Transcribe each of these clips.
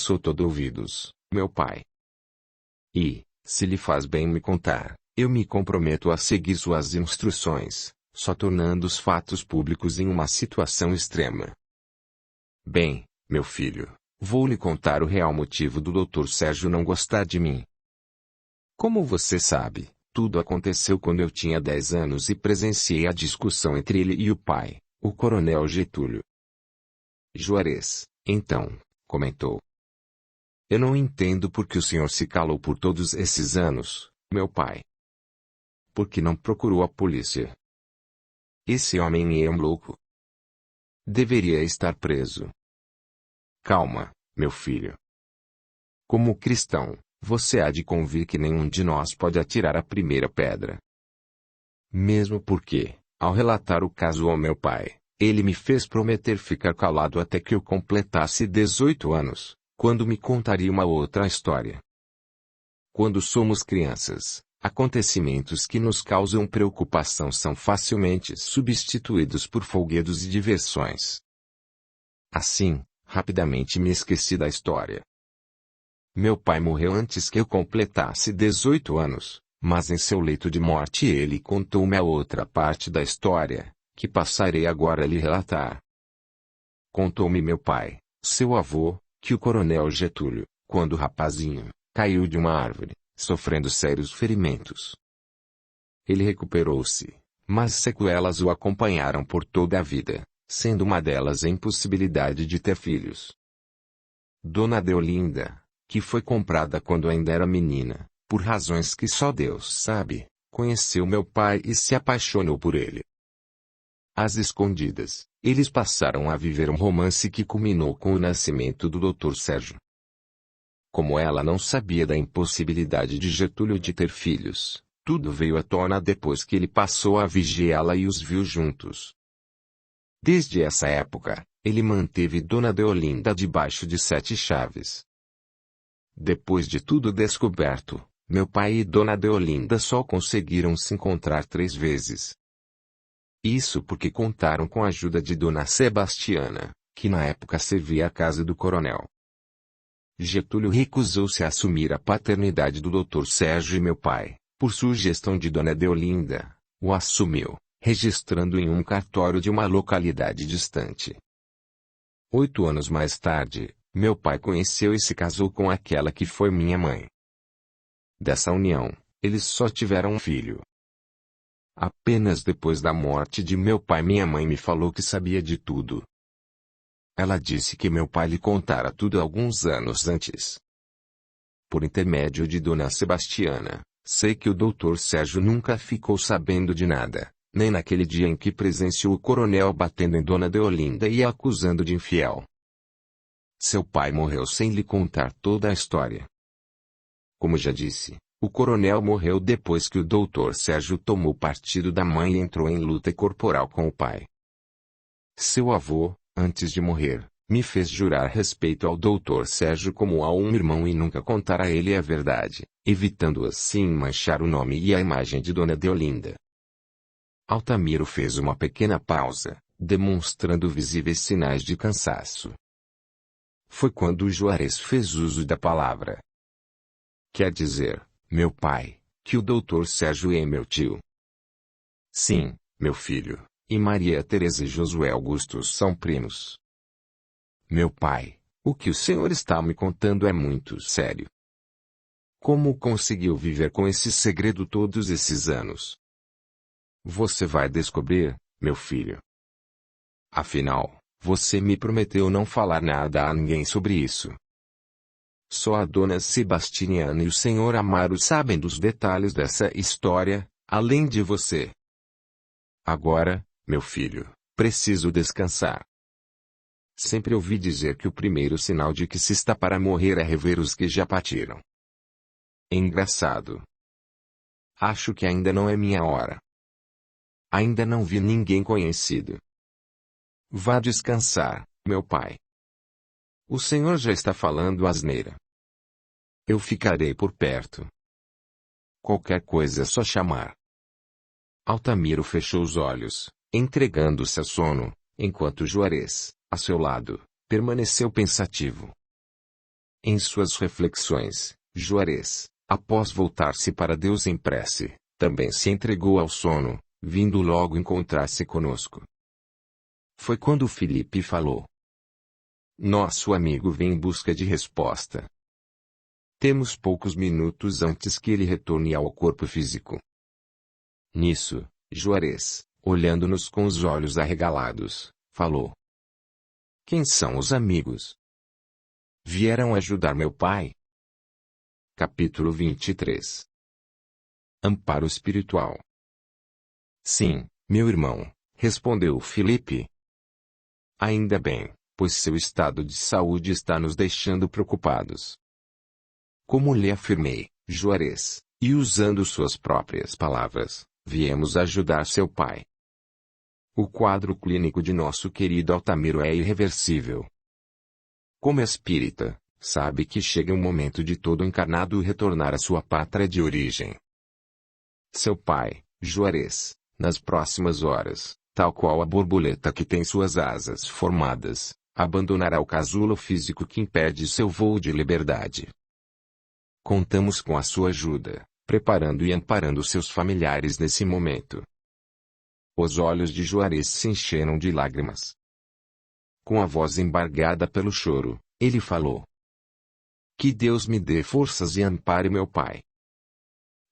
Sou todo ouvidos, meu pai. E, se lhe faz bem me contar, eu me comprometo a seguir suas instruções, só tornando os fatos públicos em uma situação extrema. Bem, meu filho, vou lhe contar o real motivo do Dr. Sérgio não gostar de mim. Como você sabe, tudo aconteceu quando eu tinha 10 anos e presenciei a discussão entre ele e o pai, o Coronel Getúlio. Juarez, então, comentou. Eu não entendo por que o senhor se calou por todos esses anos, meu pai. Por que não procurou a polícia? Esse homem é um louco. Deveria estar preso. Calma, meu filho. Como cristão, você há de convir que nenhum de nós pode atirar a primeira pedra. Mesmo porque, ao relatar o caso ao meu pai, ele me fez prometer ficar calado até que eu completasse 18 anos, quando me contaria uma outra história. Quando somos crianças, acontecimentos que nos causam preocupação são facilmente substituídos por folguedos e diversões. Assim, rapidamente me esqueci da história. Meu pai morreu antes que eu completasse 18 anos, mas em seu leito de morte ele contou-me a outra parte da história, que passarei agora a lhe relatar. Contou-me meu pai, seu avô, que o Coronel Getúlio, quando rapazinho, caiu de uma árvore, sofrendo sérios ferimentos. Ele recuperou-se, mas sequelas o acompanharam por toda a vida, sendo uma delas a impossibilidade de ter filhos. Dona Deolinda, que foi comprada quando ainda era menina, por razões que só Deus sabe, conheceu meu pai e se apaixonou por ele. Às escondidas, eles passaram a viver um romance que culminou com o nascimento do Dr. Sérgio. Como ela não sabia da impossibilidade de Getúlio de ter filhos, tudo veio à tona depois que ele passou a vigiá-la e os viu juntos. Desde essa época, ele manteve Dona Deolinda debaixo de 7 chaves. Depois de tudo descoberto, meu pai e Dona Deolinda só conseguiram se encontrar 3 vezes. Isso porque contaram com a ajuda de Dona Sebastiana, que na época servia a casa do coronel. Getúlio recusou-se a assumir a paternidade do Dr. Sérgio e meu pai, por sugestão de Dona Deolinda, o assumiu, registrando em um cartório de uma localidade distante. 8 anos mais tarde, meu pai conheceu e se casou com aquela que foi minha mãe. Dessa união, eles só tiveram um filho. Apenas depois da morte de meu pai minha mãe me falou que sabia de tudo. Ela disse que meu pai lhe contara tudo alguns anos antes. Por intermédio de Dona Sebastiana, sei que o Dr. Sérgio nunca ficou sabendo de nada, nem naquele dia em que presenciou o coronel batendo em Dona Deolinda e a acusando de infiel. Seu pai morreu sem lhe contar toda a história. Como já disse, o coronel morreu depois que o Dr. Sérgio tomou partido da mãe e entrou em luta corporal com o pai. Seu avô, antes de morrer, me fez jurar respeito ao Dr. Sérgio como a um irmão e nunca contar a ele a verdade, evitando assim manchar o nome e a imagem de Dona Deolinda. Altamiro fez uma pequena pausa, demonstrando visíveis sinais de cansaço. Foi quando Juarez fez uso da palavra. Quer dizer, meu pai, que o Dr. Sérgio é meu tio? Sim, meu filho, e Maria Teresa e Josué Augusto são primos. Meu pai, o que o senhor está me contando é muito sério. Como conseguiu viver com esse segredo todos esses anos? Você vai descobrir, meu filho. Afinal, você me prometeu não falar nada a ninguém sobre isso. Só a Dona Sebastiana e o Sr. Amaro sabem dos detalhes dessa história, além de você. Agora, meu filho, preciso descansar. Sempre ouvi dizer que o primeiro sinal de que se está para morrer é rever os que já partiram. Engraçado. Acho que ainda não é minha hora. Ainda não vi ninguém conhecido. Vá descansar, meu pai. O senhor já está falando asneira. Eu ficarei por perto. Qualquer coisa é só chamar. Altamiro fechou os olhos, entregando-se a sono, enquanto Juarez, a seu lado, permaneceu pensativo. Em suas reflexões, Juarez, após voltar-se para Deus em prece, também se entregou ao sono, vindo logo encontrar-se conosco. Foi quando Filipe falou. Nosso amigo vem em busca de resposta. Temos poucos minutos antes que ele retorne ao corpo físico. Nisso, Juarez, olhando-nos com os olhos arregalados, falou. Quem são os amigos? Vieram ajudar meu pai? Capítulo 23. Amparo espiritual. Sim, meu irmão, respondeu Filipe. Ainda bem, pois seu estado de saúde está nos deixando preocupados. Como lhe afirmei, Juarez, e usando suas próprias palavras, viemos ajudar seu pai. O quadro clínico de nosso querido Altamiro é irreversível. Como espírita, sabe que chega um momento de todo encarnado retornar à sua pátria de origem. Seu pai, Juarez, nas próximas horas, tal qual a borboleta que tem suas asas formadas, abandonará o casulo físico que impede seu voo de liberdade. Contamos com a sua ajuda, preparando e amparando seus familiares nesse momento. Os olhos de Juarez se encheram de lágrimas. Com a voz embargada pelo choro, ele falou. Que Deus me dê forças e ampare meu pai.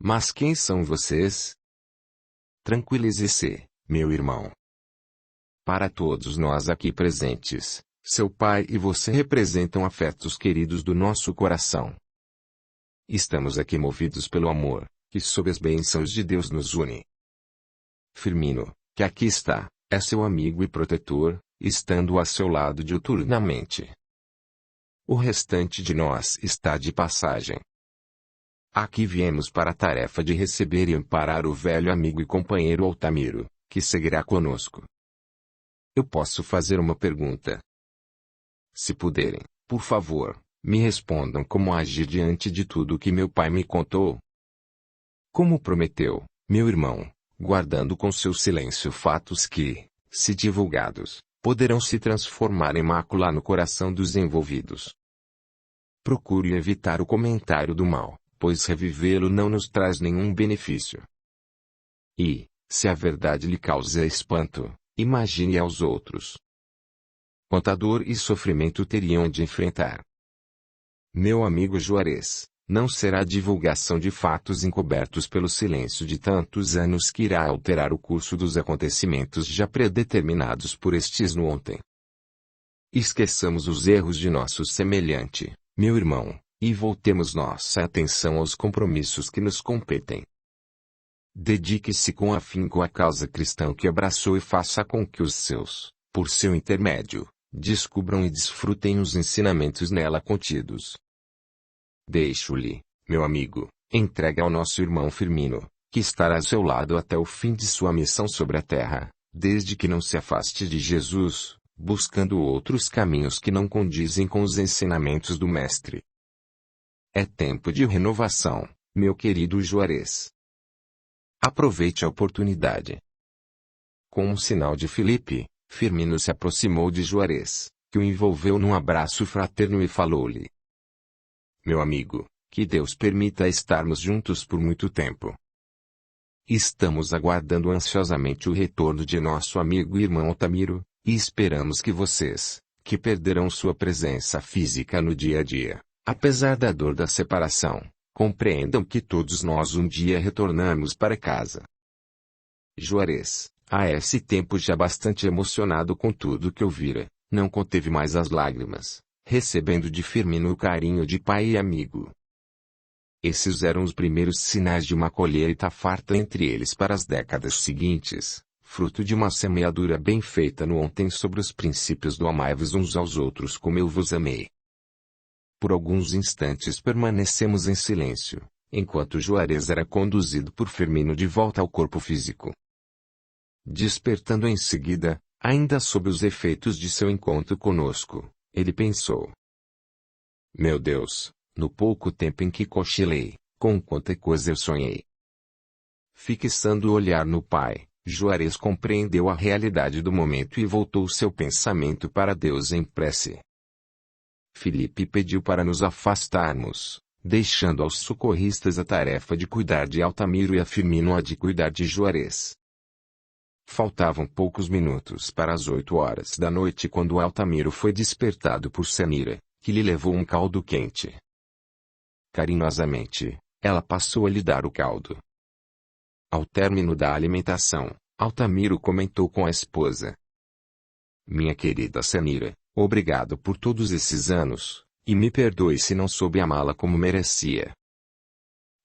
Mas quem são vocês? Tranquilize-se, meu irmão. Para todos nós aqui presentes, seu pai e você representam afetos queridos do nosso coração. Estamos aqui movidos pelo amor, que sob as bênçãos de Deus nos une. Firmino, que aqui está, é seu amigo e protetor, estando a seu lado diuturnamente. O restante de nós está de passagem. Aqui viemos para a tarefa de receber e amparar o velho amigo e companheiro Altamiro, que seguirá conosco. Eu posso fazer uma pergunta? Se puderem, por favor, me respondam como agir diante de tudo o que meu pai me contou. Como prometeu, meu irmão, guardando com seu silêncio fatos que, se divulgados, poderão se transformar em mácula no coração dos envolvidos. Procure evitar o comentário do mal, pois revivê-lo não nos traz nenhum benefício. E, se a verdade lhe causa espanto, imagine aos outros. Quanta dor e sofrimento teriam de enfrentar. Meu amigo Juarez, não será a divulgação de fatos encobertos pelo silêncio de tantos anos que irá alterar o curso dos acontecimentos já predeterminados por estes no ontem. Esqueçamos os erros de nosso semelhante, meu irmão, e voltemos nossa atenção aos compromissos que nos competem. Dedique-se com afinco à causa cristã que abraçou e faça com que os seus, por seu intermédio, descubram e desfrutem os ensinamentos nela contidos. Deixo-lhe, meu amigo, entregue ao nosso irmão Firmino, que estará ao seu lado até o fim de sua missão sobre a terra, desde que não se afaste de Jesus, buscando outros caminhos que não condizem com os ensinamentos do Mestre. É tempo de renovação, meu querido Juarez. Aproveite a oportunidade. Com um sinal de Filipe, Firmino se aproximou de Juarez, que o envolveu num abraço fraterno e falou-lhe. Meu amigo, que Deus permita estarmos juntos por muito tempo. Estamos aguardando ansiosamente o retorno de nosso amigo e irmão Altamiro, e esperamos que vocês, que perderão sua presença física no dia a dia, apesar da dor da separação, compreendam que todos nós um dia retornamos para casa. Juarez, a esse tempo já bastante emocionado com tudo que ouvira, não conteve mais as lágrimas, recebendo de Firmino o carinho de pai e amigo. Esses eram os primeiros sinais de uma colheita farta entre eles para as décadas seguintes, fruto de uma semeadura bem feita no ontem sobre os princípios do amai-vos uns aos outros como eu vos amei. Por alguns instantes permanecemos em silêncio, enquanto Juarez era conduzido por Firmino de volta ao corpo físico. Despertando em seguida, ainda sob os efeitos de seu encontro conosco, ele pensou. Meu Deus, no pouco tempo em que cochilei, com quanta coisa eu sonhei. Fixando o olhar no pai, Juarez compreendeu a realidade do momento e voltou seu pensamento para Deus em prece. Filipe pediu para nos afastarmos, deixando aos socorristas a tarefa de cuidar de Altamiro e a Firmino a de cuidar de Juarez. Faltavam poucos minutos para as 8 horas da noite quando Altamiro foi despertado por Senira, que lhe levou um caldo quente. Carinhosamente, ela passou a lhe dar o caldo. Ao término da alimentação, Altamiro comentou com a esposa: "Minha querida Senira, obrigado por todos esses anos, e me perdoe se não soube amá-la como merecia.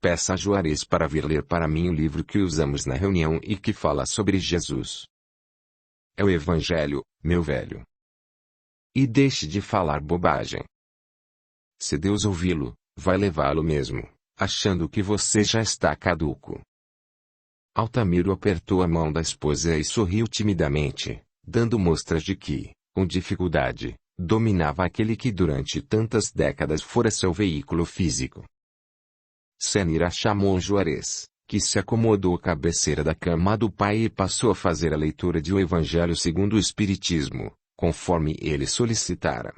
Peça a Juarez para vir ler para mim o livro que usamos na reunião e que fala sobre Jesus. É o Evangelho, meu velho. E deixe de falar bobagem. Se Deus ouvi-lo, vai levá-lo mesmo, achando que você já está caduco." Altamiro apertou a mão da esposa e sorriu timidamente, dando mostras de que, com dificuldade, dominava aquele que durante tantas décadas fora seu veículo físico. Senira chamou Juarez, que se acomodou à cabeceira da cama do pai e passou a fazer a leitura de O Evangelho segundo o Espiritismo, conforme ele solicitara.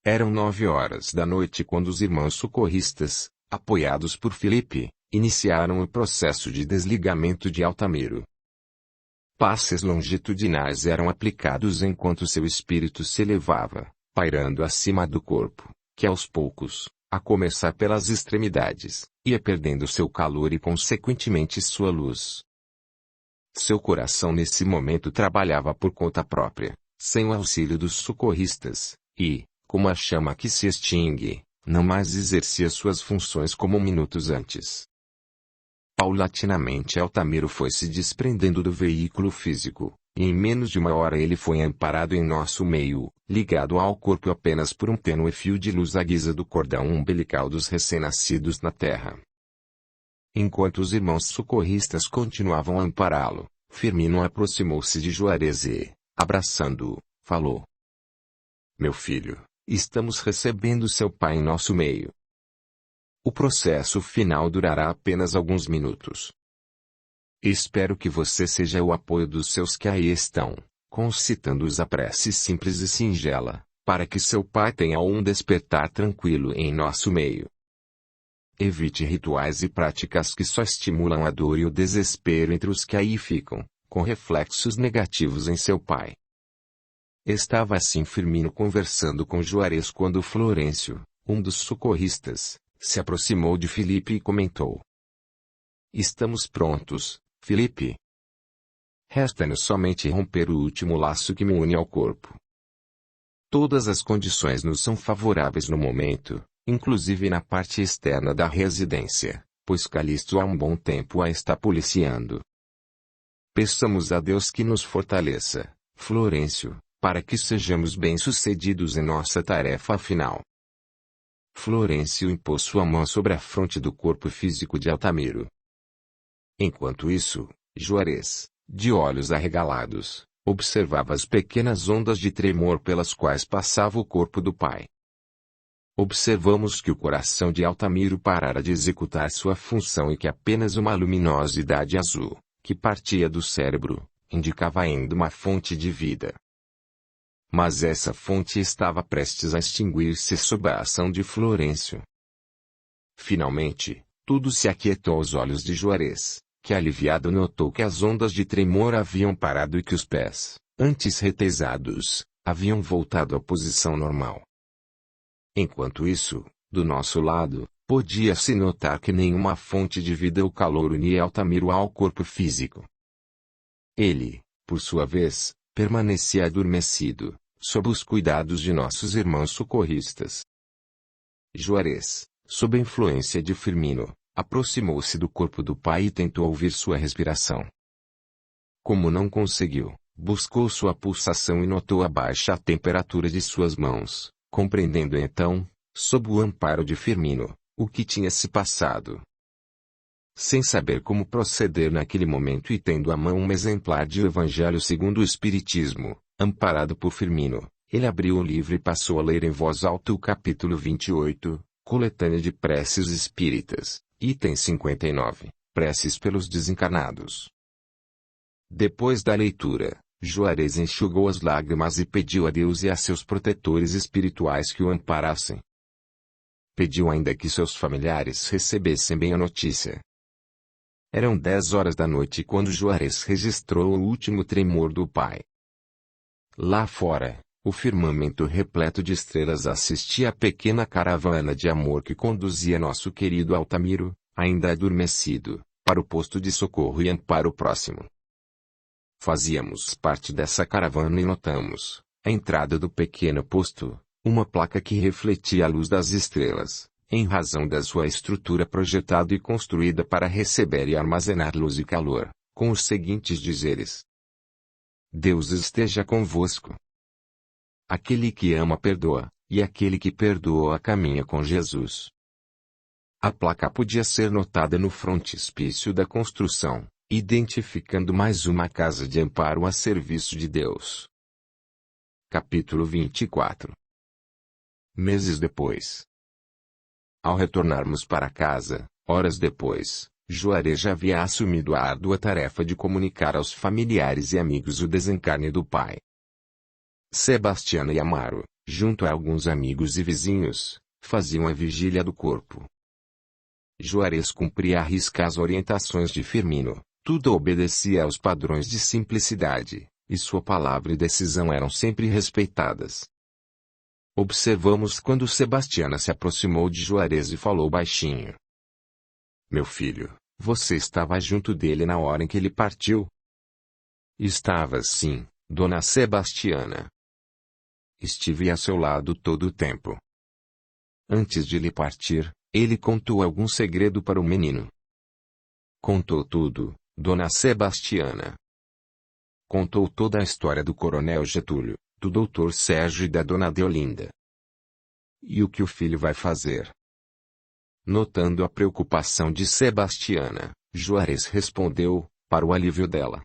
Eram 9 horas da noite quando os irmãos socorristas, apoiados por Filipe, iniciaram o processo de desligamento de Altamiro. Passes longitudinais eram aplicados enquanto seu espírito se elevava, pairando acima do corpo, que aos poucos, a começar pelas extremidades, ia perdendo seu calor e consequentemente sua luz. Seu coração nesse momento trabalhava por conta própria, sem o auxílio dos socorristas, e, como a chama que se extingue, não mais exercia suas funções como minutos antes. Paulatinamente Altamiro foi se desprendendo do veículo físico, e em menos de 1 hora ele foi amparado em nosso meio, ligado ao corpo apenas por um tênue fio de luz à guisa do cordão umbilical dos recém-nascidos na terra. Enquanto os irmãos socorristas continuavam a ampará-lo, Firmino aproximou-se de Juarez e, abraçando-o, falou: "Meu filho, estamos recebendo seu pai em nosso meio. O processo final durará apenas alguns minutos. Espero que você seja o apoio dos seus que aí estão, concitando-os a prece simples e singela, para que seu pai tenha um despertar tranquilo em nosso meio. Evite rituais e práticas que só estimulam a dor e o desespero entre os que aí ficam, com reflexos negativos em seu pai." Estava assim Firmino conversando com Juarez quando Florencio, um dos socorristas, se aproximou de Filipe e comentou: "Estamos prontos, Filipe. Resta-nos somente romper o último laço que me une ao corpo. Todas as condições nos são favoráveis no momento, inclusive na parte externa da residência, pois Calixto há um bom tempo a está policiando. Peçamos a Deus que nos fortaleça, Florencio, para que sejamos bem-sucedidos em nossa tarefa final." Florencio impôs sua mão sobre a fronte do corpo físico de Altamiro. Enquanto isso, Juarez, de olhos arregalados, observava as pequenas ondas de tremor pelas quais passava o corpo do pai. Observamos que o coração de Altamiro parara de executar sua função e que apenas uma luminosidade azul, que partia do cérebro, indicava ainda uma fonte de vida. Mas essa fonte estava prestes a extinguir-se sob a ação de Florencio. Finalmente, tudo se aquietou aos olhos de Juarez, que aliviado notou que as ondas de tremor haviam parado e que os pés, antes retesados, haviam voltado à posição normal. Enquanto isso, do nosso lado, podia-se notar que nenhuma fonte de vida ou calor unia Altamiro ao corpo físico. Ele, por sua vez, permanecia adormecido, sob os cuidados de nossos irmãos socorristas. Juarez, sob a influência de Firmino, aproximou-se do corpo do pai e tentou ouvir sua respiração. Como não conseguiu, buscou sua pulsação e notou a baixa temperatura de suas mãos, compreendendo então, sob o amparo de Firmino, o que tinha se passado. Sem saber como proceder naquele momento e tendo à mão um exemplar de O Evangelho segundo o Espiritismo, amparado por Firmino, ele abriu o livro e passou a ler em voz alta o capítulo 28, Coletânea de Preces Espíritas, item 59, Preces pelos Desencarnados. Depois da leitura, Juarez enxugou as lágrimas e pediu a Deus e a seus protetores espirituais que o amparassem. Pediu ainda que seus familiares recebessem bem a notícia. Eram 10 horas da noite quando Juarez registrou o último tremor do pai. Lá fora, o firmamento repleto de estrelas assistia à pequena caravana de amor que conduzia nosso querido Altamiro, ainda adormecido, para o posto de socorro e amparo próximo. Fazíamos parte dessa caravana e notamos, à entrada do pequeno posto, uma placa que refletia a luz das estrelas, em razão da sua estrutura projetada e construída para receber e armazenar luz e calor, com os seguintes dizeres: Deus esteja convosco. Aquele que ama perdoa, e aquele que perdoa caminha com Jesus. A placa podia ser notada no frontispício da construção, identificando mais uma casa de amparo a serviço de Deus. Capítulo 24. Meses depois. Ao retornarmos para casa, horas depois, Juarez já havia assumido a árdua tarefa de comunicar aos familiares e amigos o desencarne do pai. Sebastiana e Amaro, junto a alguns amigos e vizinhos, faziam a vigília do corpo. Juarez cumpria à risca as orientações de Firmino, tudo obedecia aos padrões de simplicidade, e sua palavra e decisão eram sempre respeitadas. Observamos quando Sebastiana se aproximou de Juarez e falou baixinho: Meu filho, você estava junto dele na hora em que ele partiu? Estava sim, dona Sebastiana. Estive a seu lado todo o tempo. Antes de lhe partir, ele contou algum segredo para o menino. Contou tudo, dona Sebastiana. Contou toda a história do coronel Getúlio, do doutor Sérgio e da dona Deolinda. E o que o filho vai fazer? Notando a preocupação de Sebastiana, Juarez respondeu, para o alívio dela: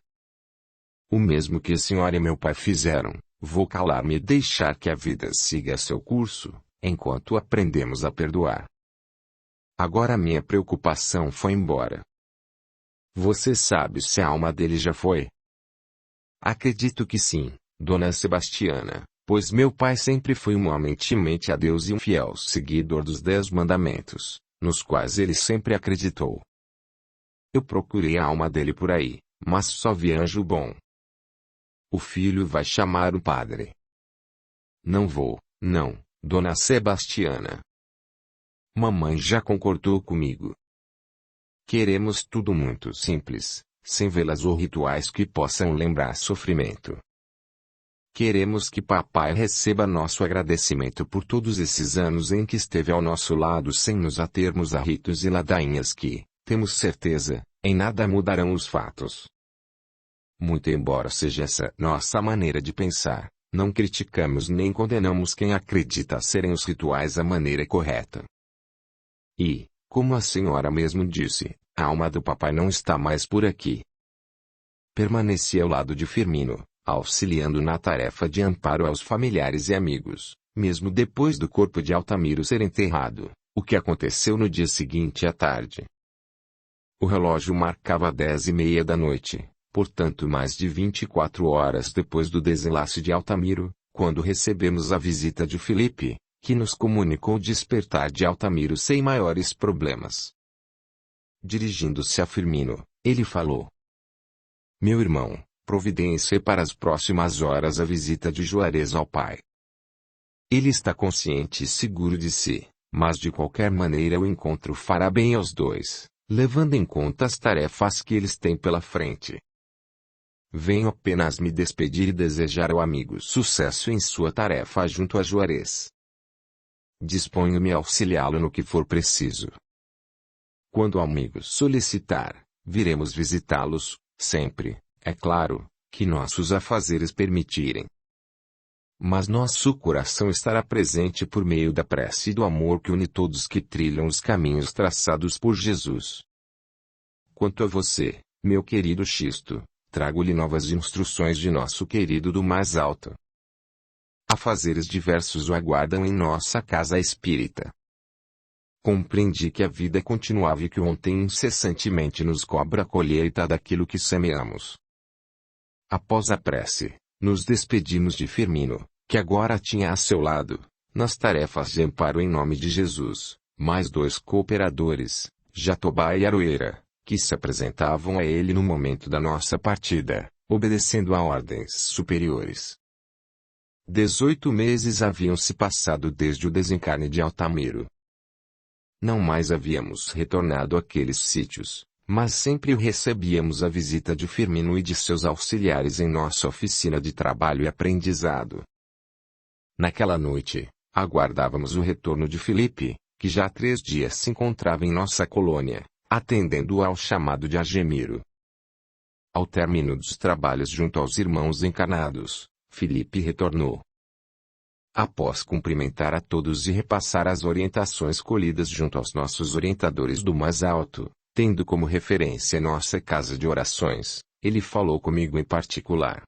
O mesmo que a senhora e meu pai fizeram, vou calar-me e deixar que a vida siga seu curso, enquanto aprendemos a perdoar. Agora minha preocupação foi embora. Você sabe se a alma dele já foi? Acredito que sim, dona Sebastiana, pois meu pai sempre foi um homem temente a Deus e um fiel seguidor dos 10 mandamentos, nos quais ele sempre acreditou. Eu procurei a alma dele por aí, mas só vi anjo bom. O filho vai chamar o padre. Não vou, não, dona Sebastiana. Mamãe já concordou comigo. Queremos tudo muito simples, sem velas ou rituais que possam lembrar sofrimento. Queremos que papai receba nosso agradecimento por todos esses anos em que esteve ao nosso lado sem nos atermos a ritos e ladainhas que, temos certeza, em nada mudarão os fatos. Muito embora seja essa nossa maneira de pensar, não criticamos nem condenamos quem acredita serem os rituais a maneira correta. E, como a senhora mesmo disse, a alma do papai não está mais por aqui. Permaneci ao lado de Firmino, auxiliando na tarefa de amparo aos familiares e amigos, mesmo depois do corpo de Altamiro ser enterrado, o que aconteceu no dia seguinte à tarde. O relógio marcava 10:30 da noite, portanto mais de 24 horas depois do desenlace de Altamiro, quando recebemos a visita de Felipe, que nos comunicou o despertar de Altamiro sem maiores problemas. Dirigindo-se a Firmino, ele falou: Meu irmão, providencie para as próximas horas a visita de Juarez ao pai. Ele está consciente e seguro de si, mas de qualquer maneira o encontro fará bem aos dois, levando em conta as tarefas que eles têm pela frente. Venho apenas me despedir e desejar ao amigo sucesso em sua tarefa junto a Juarez. Disponho-me a auxiliá-lo no que for preciso. Quando o amigo solicitar, viremos visitá-los, sempre, é claro, que nossos afazeres permitirem. Mas nosso coração estará presente por meio da prece e do amor que une todos que trilham os caminhos traçados por Jesus. Quanto a você, meu querido Xisto, trago-lhe novas instruções de nosso querido do mais alto. Afazeres diversos o aguardam em nossa casa espírita. Compreendi que a vida continuava e que ontem incessantemente nos cobra a colheita daquilo que semeamos. Após a prece, nos despedimos de Firmino, que agora tinha a seu lado, nas tarefas de amparo em nome de Jesus, mais 2 cooperadores, Jatobá e Aroeira, que se apresentavam a ele no momento da nossa partida, obedecendo a ordens superiores. 18 meses haviam se passado desde o desencarne de Altamiro. Não mais havíamos retornado àqueles sítios, mas sempre recebíamos a visita de Firmino e de seus auxiliares em nossa oficina de trabalho e aprendizado. Naquela noite, aguardávamos o retorno de Felipe, que já há 3 dias se encontrava em nossa colônia, atendendo ao chamado de Argemiro. Ao término dos trabalhos junto aos irmãos encarnados, Felipe retornou. Após cumprimentar a todos e repassar as orientações colhidas junto aos nossos orientadores do mais alto, tendo como referência nossa casa de orações, ele falou comigo em particular.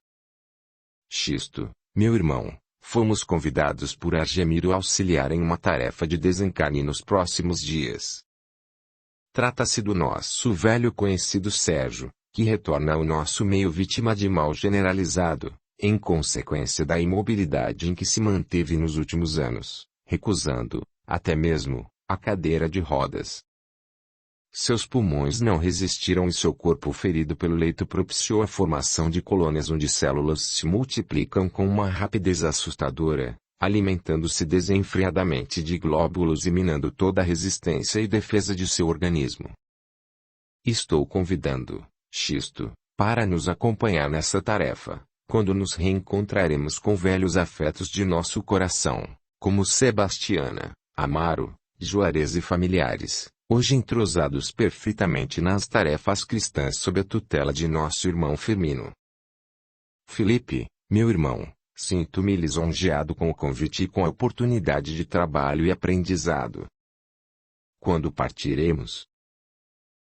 Xisto, meu irmão, fomos convidados por Argemiro a auxiliar em uma tarefa de desencarne nos próximos dias. Trata-se do nosso velho conhecido Sérgio, que retorna ao nosso meio vítima de mal generalizado, em consequência da imobilidade em que se manteve nos últimos anos, recusando, até mesmo, a cadeira de rodas. Seus pulmões não resistiram e seu corpo ferido pelo leito propiciou a formação de colônias onde células se multiplicam com uma rapidez assustadora, alimentando-se desenfreadamente de glóbulos e minando toda a resistência e defesa de seu organismo. Estou convidando, Xisto, para nos acompanhar nessa tarefa, quando nos reencontraremos com velhos afetos de nosso coração, como Sebastiana, Amaro, Juarez e familiares, hoje entrosados perfeitamente nas tarefas cristãs sob a tutela de nosso irmão Firmino. Felipe, meu irmão, sinto-me lisonjeado com o convite e com a oportunidade de trabalho e aprendizado. Quando partiremos?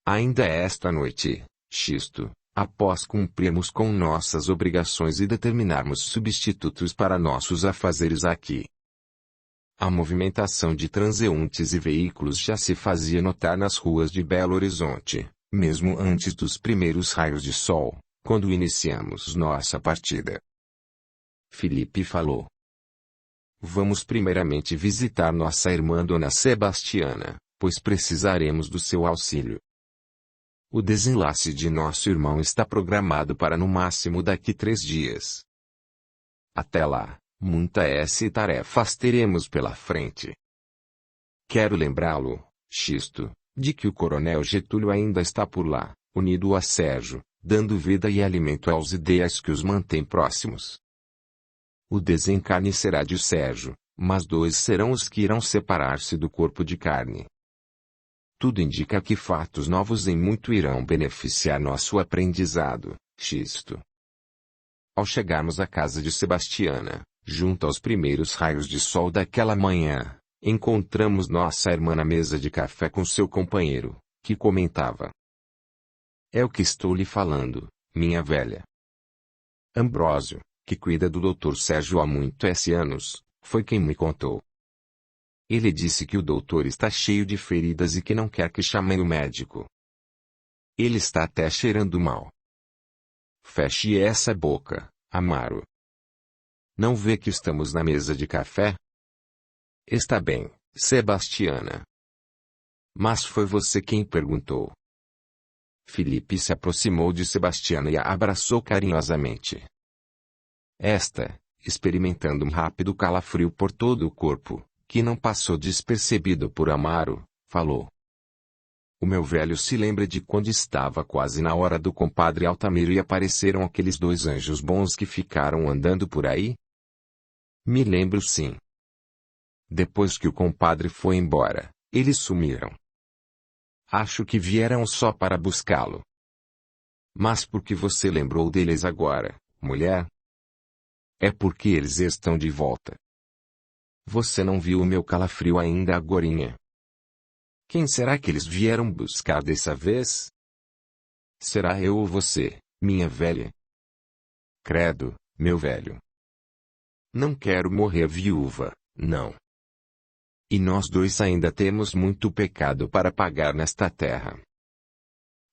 Ainda esta noite, Xisto, após cumprirmos com nossas obrigações e determinarmos substitutos para nossos afazeres aqui. A movimentação de transeuntes e veículos já se fazia notar nas ruas de Belo Horizonte, mesmo antes dos primeiros raios de sol, quando iniciamos nossa partida. Felipe falou. Vamos primeiramente visitar nossa irmã Dona Sebastiana, pois precisaremos do seu auxílio. O desenlace de nosso irmão está programado para no máximo daqui 3 dias. Até lá, muita tarefas teremos pela frente. Quero lembrá-lo, Xisto, de que o coronel Getúlio ainda está por lá, unido a Sérgio, dando vida e alimento aos ideais que os mantêm próximos. O desencarne será de Sérgio, mas 2 serão os que irão separar-se do corpo de carne. Tudo indica que fatos novos em muito irão beneficiar nosso aprendizado, Xisto. Ao chegarmos à casa de Sebastiana, junto aos primeiros raios de sol daquela manhã, encontramos nossa irmã na mesa de café com seu companheiro, que comentava. É o que estou lhe falando, minha velha. Ambrósio, que cuida do Dr. Sérgio há muitos anos, foi quem me contou. Ele disse que o doutor está cheio de feridas e que não quer que chamem o médico. Ele está até cheirando mal. Feche essa boca, Amaro. Não vê que estamos na mesa de café? Está bem, Sebastiana. Mas foi você quem perguntou. Felipe se aproximou de Sebastiana e a abraçou carinhosamente. Esta, experimentando um rápido calafrio por todo o corpo, que não passou despercebido por Amaro, falou. O meu velho se lembra de quando estava quase na hora do compadre Altamiro e apareceram aqueles 2 anjos bons que ficaram andando por aí? Me lembro sim. Depois que o compadre foi embora, eles sumiram. Acho que vieram só para buscá-lo. Mas por que você lembrou deles agora, mulher? É porque eles estão de volta. Você não viu o meu calafrio ainda agorinha? Quem será que eles vieram buscar dessa vez? Será eu ou você, minha velha? Credo, meu velho. Não quero morrer viúva, não. E nós 2 ainda temos muito pecado para pagar nesta terra.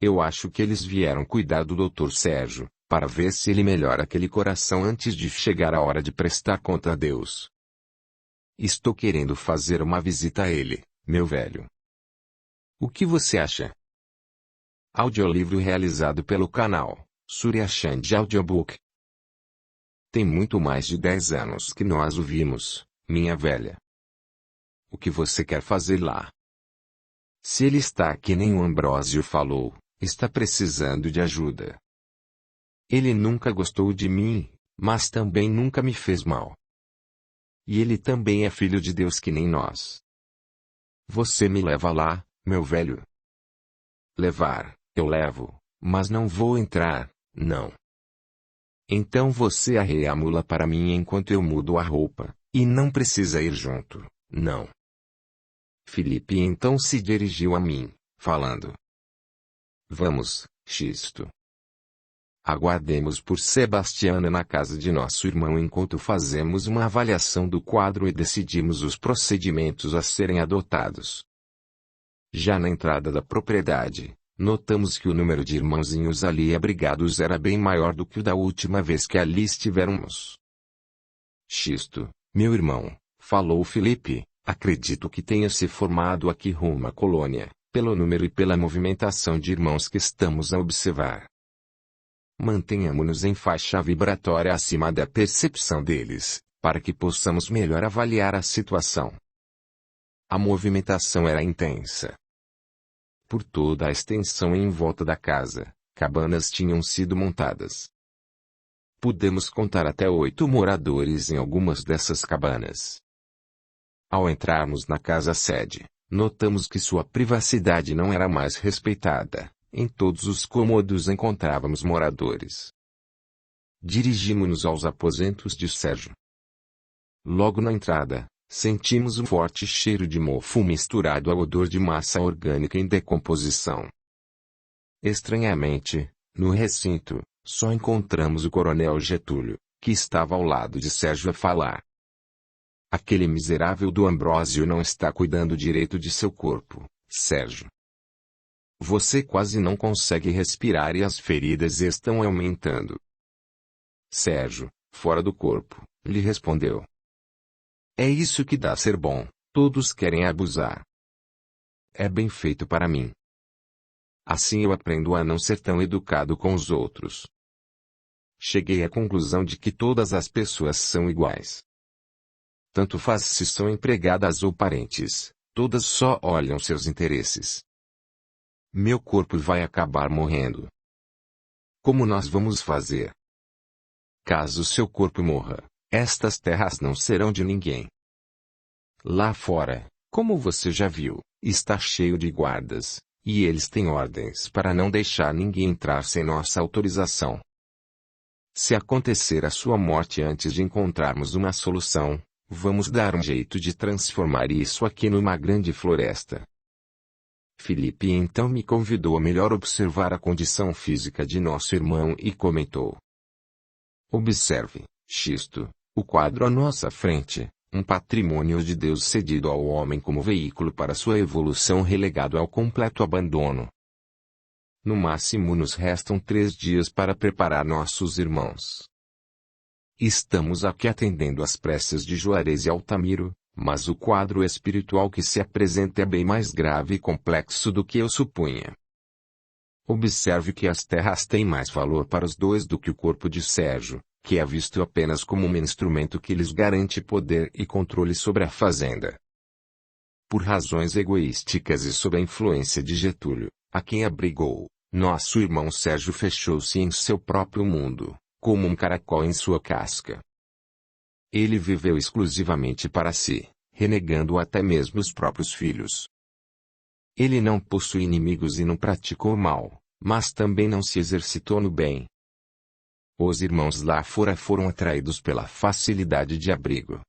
Eu acho que eles vieram cuidar do Dr. Sérgio, para ver se ele melhora aquele coração antes de chegar a hora de prestar conta a Deus. Estou querendo fazer uma visita a ele, meu velho. O que você acha? Audiolivro realizado pelo canal Surya Chand Audiobook. Tem muito mais de 10 anos que nós o vimos, minha velha. O que você quer fazer lá? Se ele está que nem o Ambrósio falou, está precisando de ajuda. Ele nunca gostou de mim, mas também nunca me fez mal. E ele também é filho de Deus que nem nós. Você me leva lá, meu velho? Levar, eu levo, mas não vou entrar, não. Então você arreia a mula para mim enquanto eu mudo a roupa, e não precisa ir junto, não. Filipe então se dirigiu a mim, falando: Vamos, Xisto. Aguardemos por Sebastiana na casa de nosso irmão enquanto fazemos uma avaliação do quadro e decidimos os procedimentos a serem adotados. Já na entrada da propriedade, notamos que o número de irmãozinhos ali abrigados era bem maior do que o da última vez que ali estivemos. Xisto, meu irmão, falou Filipe, acredito que tenha se formado aqui rumo à colônia, pelo número e pela movimentação de irmãos que estamos a observar. Mantenhamo-nos em faixa vibratória acima da percepção deles, para que possamos melhor avaliar a situação. A movimentação era intensa. Por toda a extensão em volta da casa, cabanas tinham sido montadas. Pudemos contar até 8 moradores em algumas dessas cabanas. Ao entrarmos na casa-sede, notamos que sua privacidade não era mais respeitada. Em todos os cômodos encontrávamos moradores. Dirigimos-nos aos aposentos de Sérgio. Logo na entrada, sentimos um forte cheiro de mofo misturado ao odor de massa orgânica em decomposição. Estranhamente, no recinto, só encontramos o coronel Getúlio, que estava ao lado de Sérgio a falar. Aquele miserável do Ambrósio não está cuidando direito de seu corpo, Sérgio. Você quase não consegue respirar e as feridas estão aumentando. Sérgio, fora do corpo, lhe respondeu. É isso que dá ser bom, todos querem abusar. É bem feito para mim. Assim eu aprendo a não ser tão educado com os outros. Cheguei à conclusão de que todas as pessoas são iguais. Tanto faz se são empregadas ou parentes, todas só olham seus interesses. Meu corpo vai acabar morrendo. Como nós vamos fazer? Caso seu corpo morra, estas terras não serão de ninguém. Lá fora, como você já viu, está cheio de guardas, e eles têm ordens para não deixar ninguém entrar sem nossa autorização. Se acontecer a sua morte antes de encontrarmos uma solução, vamos dar um jeito de transformar isso aqui numa grande floresta. Filipe então me convidou a melhor observar a condição física de nosso irmão e comentou. Observe, Xisto, o quadro à nossa frente, um patrimônio de Deus cedido ao homem como veículo para sua evolução relegado ao completo abandono. No máximo nos restam 3 dias para preparar nossos irmãos. Estamos aqui atendendo às preces de Juarez e Altamiro, mas o quadro espiritual que se apresenta é bem mais grave e complexo do que eu supunha. Observe que as terras têm mais valor para os dois do que o corpo de Sérgio, que é visto apenas como um instrumento que lhes garante poder e controle sobre a fazenda. Por razões egoísticas e sob a influência de Getúlio, a quem abrigou, nosso irmão Sérgio fechou-se em seu próprio mundo, como um caracol em sua casca. Ele viveu exclusivamente para si, renegando até mesmo os próprios filhos. Ele não possui inimigos e não praticou o mal, mas também não se exercitou no bem. Os irmãos lá fora foram atraídos pela facilidade de abrigo.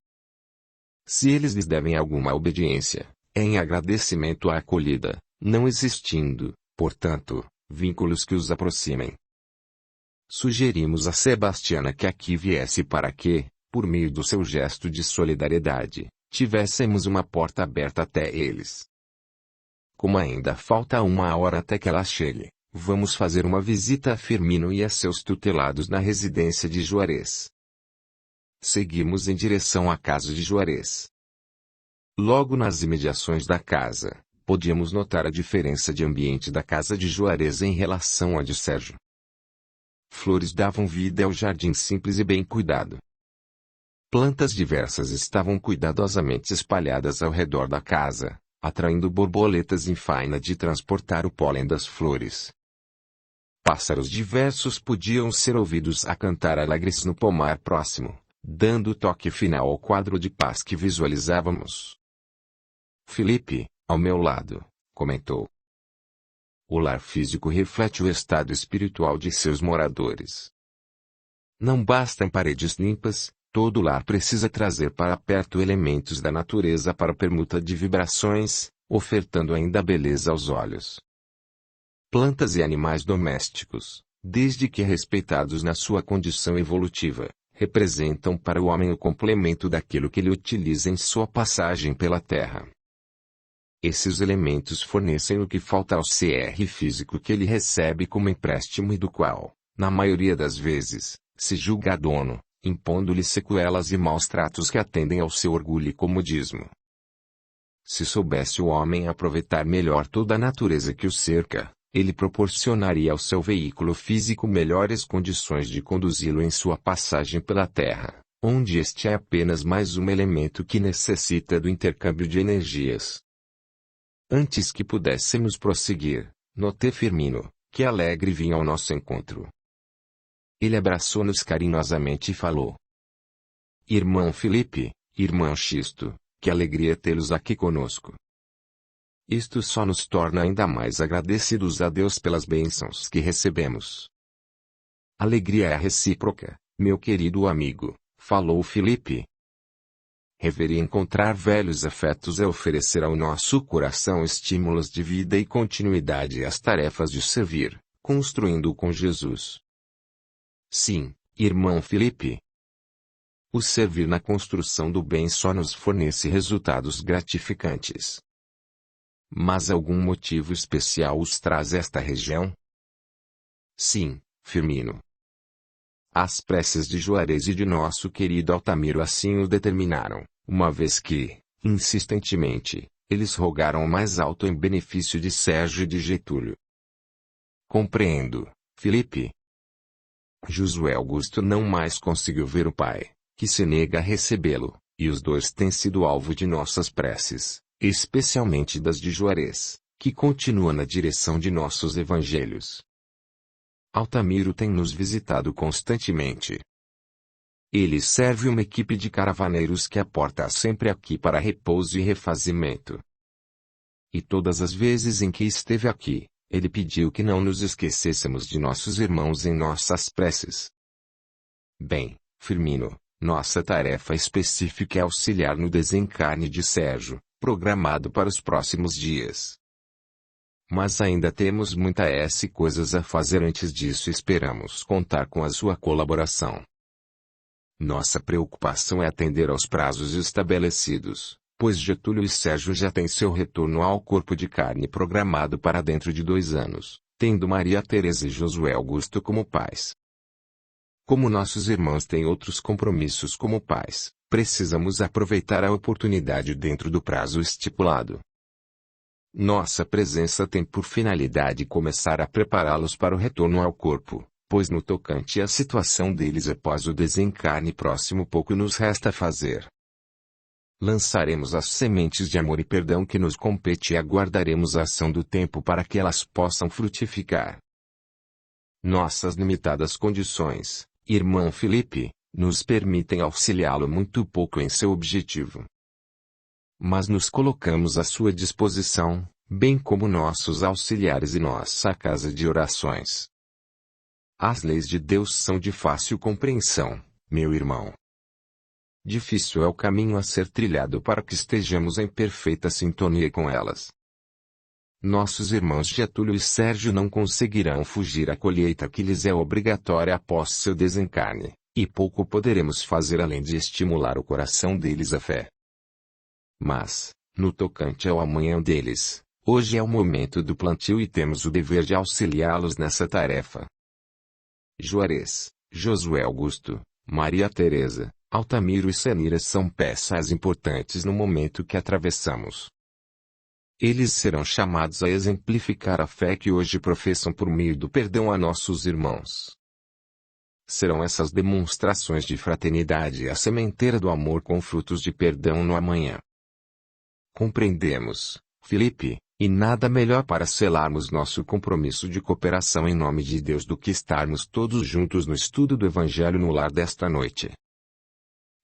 Se eles lhes devem alguma obediência, é em agradecimento à acolhida, não existindo, portanto, vínculos que os aproximem. Sugerimos a Sebastiana que aqui viesse para que, por meio do seu gesto de solidariedade, tivéssemos uma porta aberta até eles. Como ainda falta 1 hora até que ela chegue, Vamos fazer uma visita a Firmino e a seus tutelados na residência de Juarez. Seguimos em direção à casa de Juarez. Logo nas imediações da casa, podíamos notar a diferença de ambiente da casa de Juarez em relação à de Sérgio. Flores davam vida ao jardim simples e bem cuidado. Plantas diversas estavam cuidadosamente espalhadas ao redor da casa, atraindo borboletas em faina de transportar o pólen das flores. Pássaros diversos podiam ser ouvidos a cantar alegres no pomar próximo, dando toque final ao quadro de paz que visualizávamos. Felipe, ao meu lado, comentou. O lar físico reflete o estado espiritual de seus moradores. Não bastam paredes limpas, todo lar precisa trazer para perto elementos da natureza para a permuta de vibrações, ofertando ainda beleza aos olhos. Plantas e animais domésticos, desde que respeitados na sua condição evolutiva, representam para o homem o complemento daquilo que ele utiliza em sua passagem pela Terra. Esses elementos fornecem o que falta ao ser físico que ele recebe como empréstimo e do qual, na maioria das vezes, se julga dono, impondo-lhe sequelas e maus tratos que atendem ao seu orgulho e comodismo. Se soubesse o homem aproveitar melhor toda a natureza que o cerca, ele proporcionaria ao seu veículo físico melhores condições de conduzi-lo em sua passagem pela Terra, onde este é apenas mais um elemento que necessita do intercâmbio de energias. Antes que pudéssemos prosseguir, notei Firmino, que alegre vinha ao nosso encontro. Ele abraçou-nos carinhosamente e falou. Irmão Felipe, irmão Xisto, que alegria tê-los aqui conosco. Isto só nos torna ainda mais agradecidos a Deus pelas bênçãos que recebemos. Alegria é recíproca, meu querido amigo, falou Felipe. Reveria encontrar velhos afetos é oferecer ao nosso coração estímulos de vida e continuidade às tarefas de servir, construindo com Jesus. Sim, irmão Felipe. O servir na construção do bem só nos fornece resultados gratificantes. Mas algum motivo especial os traz esta região? Sim, Firmino. As preces de Juarez e de nosso querido Altamiro assim o determinaram, uma vez que, insistentemente, eles rogaram o mais alto em benefício de Sérgio e de Getúlio. Compreendo, Felipe. Josué Augusto não mais conseguiu ver o pai, que se nega a recebê-lo, e os dois têm sido alvo de nossas preces, especialmente das de Juarez, que continua na direção de nossos evangelhos. Altamiro tem nos visitado constantemente. Ele serve uma equipe de caravaneiros que aporta sempre aqui para repouso e refazimento. E todas as vezes em que esteve aqui, ele pediu que não nos esquecêssemos de nossos irmãos em nossas preces. Bem, Firmino, nossa tarefa específica é auxiliar no desencarne de Sérgio, programado para os próximos dias. Mas ainda temos muitas coisas a fazer antes disso e esperamos contar com a sua colaboração. Nossa preocupação é atender aos prazos estabelecidos, pois Getúlio e Sérgio já têm seu retorno ao corpo de carne programado para dentro de 2 anos, tendo Maria Teresa e Josué Augusto como pais. Como nossos irmãos têm outros compromissos como pais, precisamos aproveitar a oportunidade dentro do prazo estipulado. Nossa presença tem por finalidade começar a prepará-los para o retorno ao corpo, pois no tocante à situação deles após o desencarne próximo pouco nos resta fazer. Lançaremos as sementes de amor e perdão que nos compete e aguardaremos a ação do tempo para que elas possam frutificar. Nossas limitadas condições, irmão Felipe, nos permitem auxiliá-lo muito pouco em seu objetivo. Mas nos colocamos à sua disposição, bem como nossos auxiliares e nossa casa de orações. As leis de Deus são de fácil compreensão, meu irmão. Difícil é o caminho a ser trilhado para que estejamos em perfeita sintonia com elas. Nossos irmãos Getúlio e Sérgio não conseguirão fugir à colheita que lhes é obrigatória após seu desencarne, e pouco poderemos fazer além de estimular o coração deles à fé. Mas, no tocante ao amanhã deles, Hoje é o momento do plantio e temos o dever de auxiliá-los nessa tarefa. Juarez, Josué Augusto, Maria Teresa, Altamiro e Senira são peças importantes no momento que atravessamos. Eles serão chamados a exemplificar a fé que hoje professam por meio do perdão a nossos irmãos. Serão essas demonstrações de fraternidade a sementeira do amor com frutos de perdão no amanhã. Compreendemos, Filipe, e nada melhor para selarmos nosso compromisso de cooperação em nome de Deus do que estarmos todos juntos no estudo do Evangelho no lar desta noite.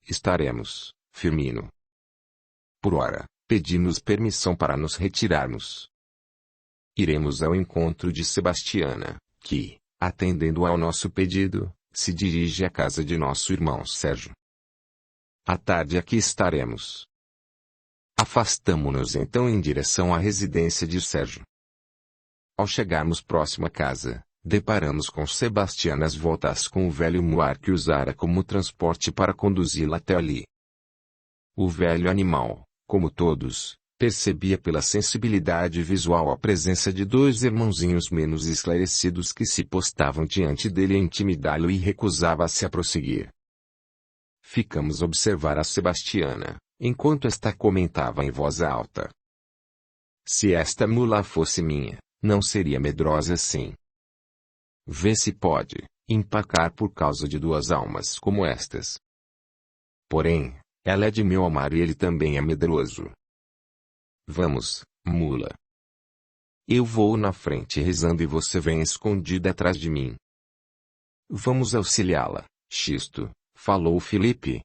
Estaremos, Firmino. Por ora, pedimos permissão para nos retirarmos. Iremos ao encontro de Sebastiana, que, atendendo ao nosso pedido, se dirige à casa de nosso irmão Sérgio. À tarde aqui estaremos. Afastamo-nos então em direção à residência de Sérgio. Ao chegarmos próximo à casa, deparamos com Sebastiana às voltas com o velho muar que usara como transporte para conduzi-la até ali. O velho animal, como todos, percebia pela sensibilidade visual a presença de dois irmãozinhos menos esclarecidos que se postavam diante dele a intimidá-lo e recusava-se a prosseguir. Ficamos a observar a Sebastiana, enquanto esta comentava em voz alta. Se esta mula fosse minha, não seria medrosa assim. Vê se pode empacar por causa de duas almas como estas. Porém, ela é de meu amar e ele também é medroso. Vamos, mula. Eu vou na frente rezando e você vem escondida atrás de mim. Vamos auxiliá-la, Xisto, falou Filipe.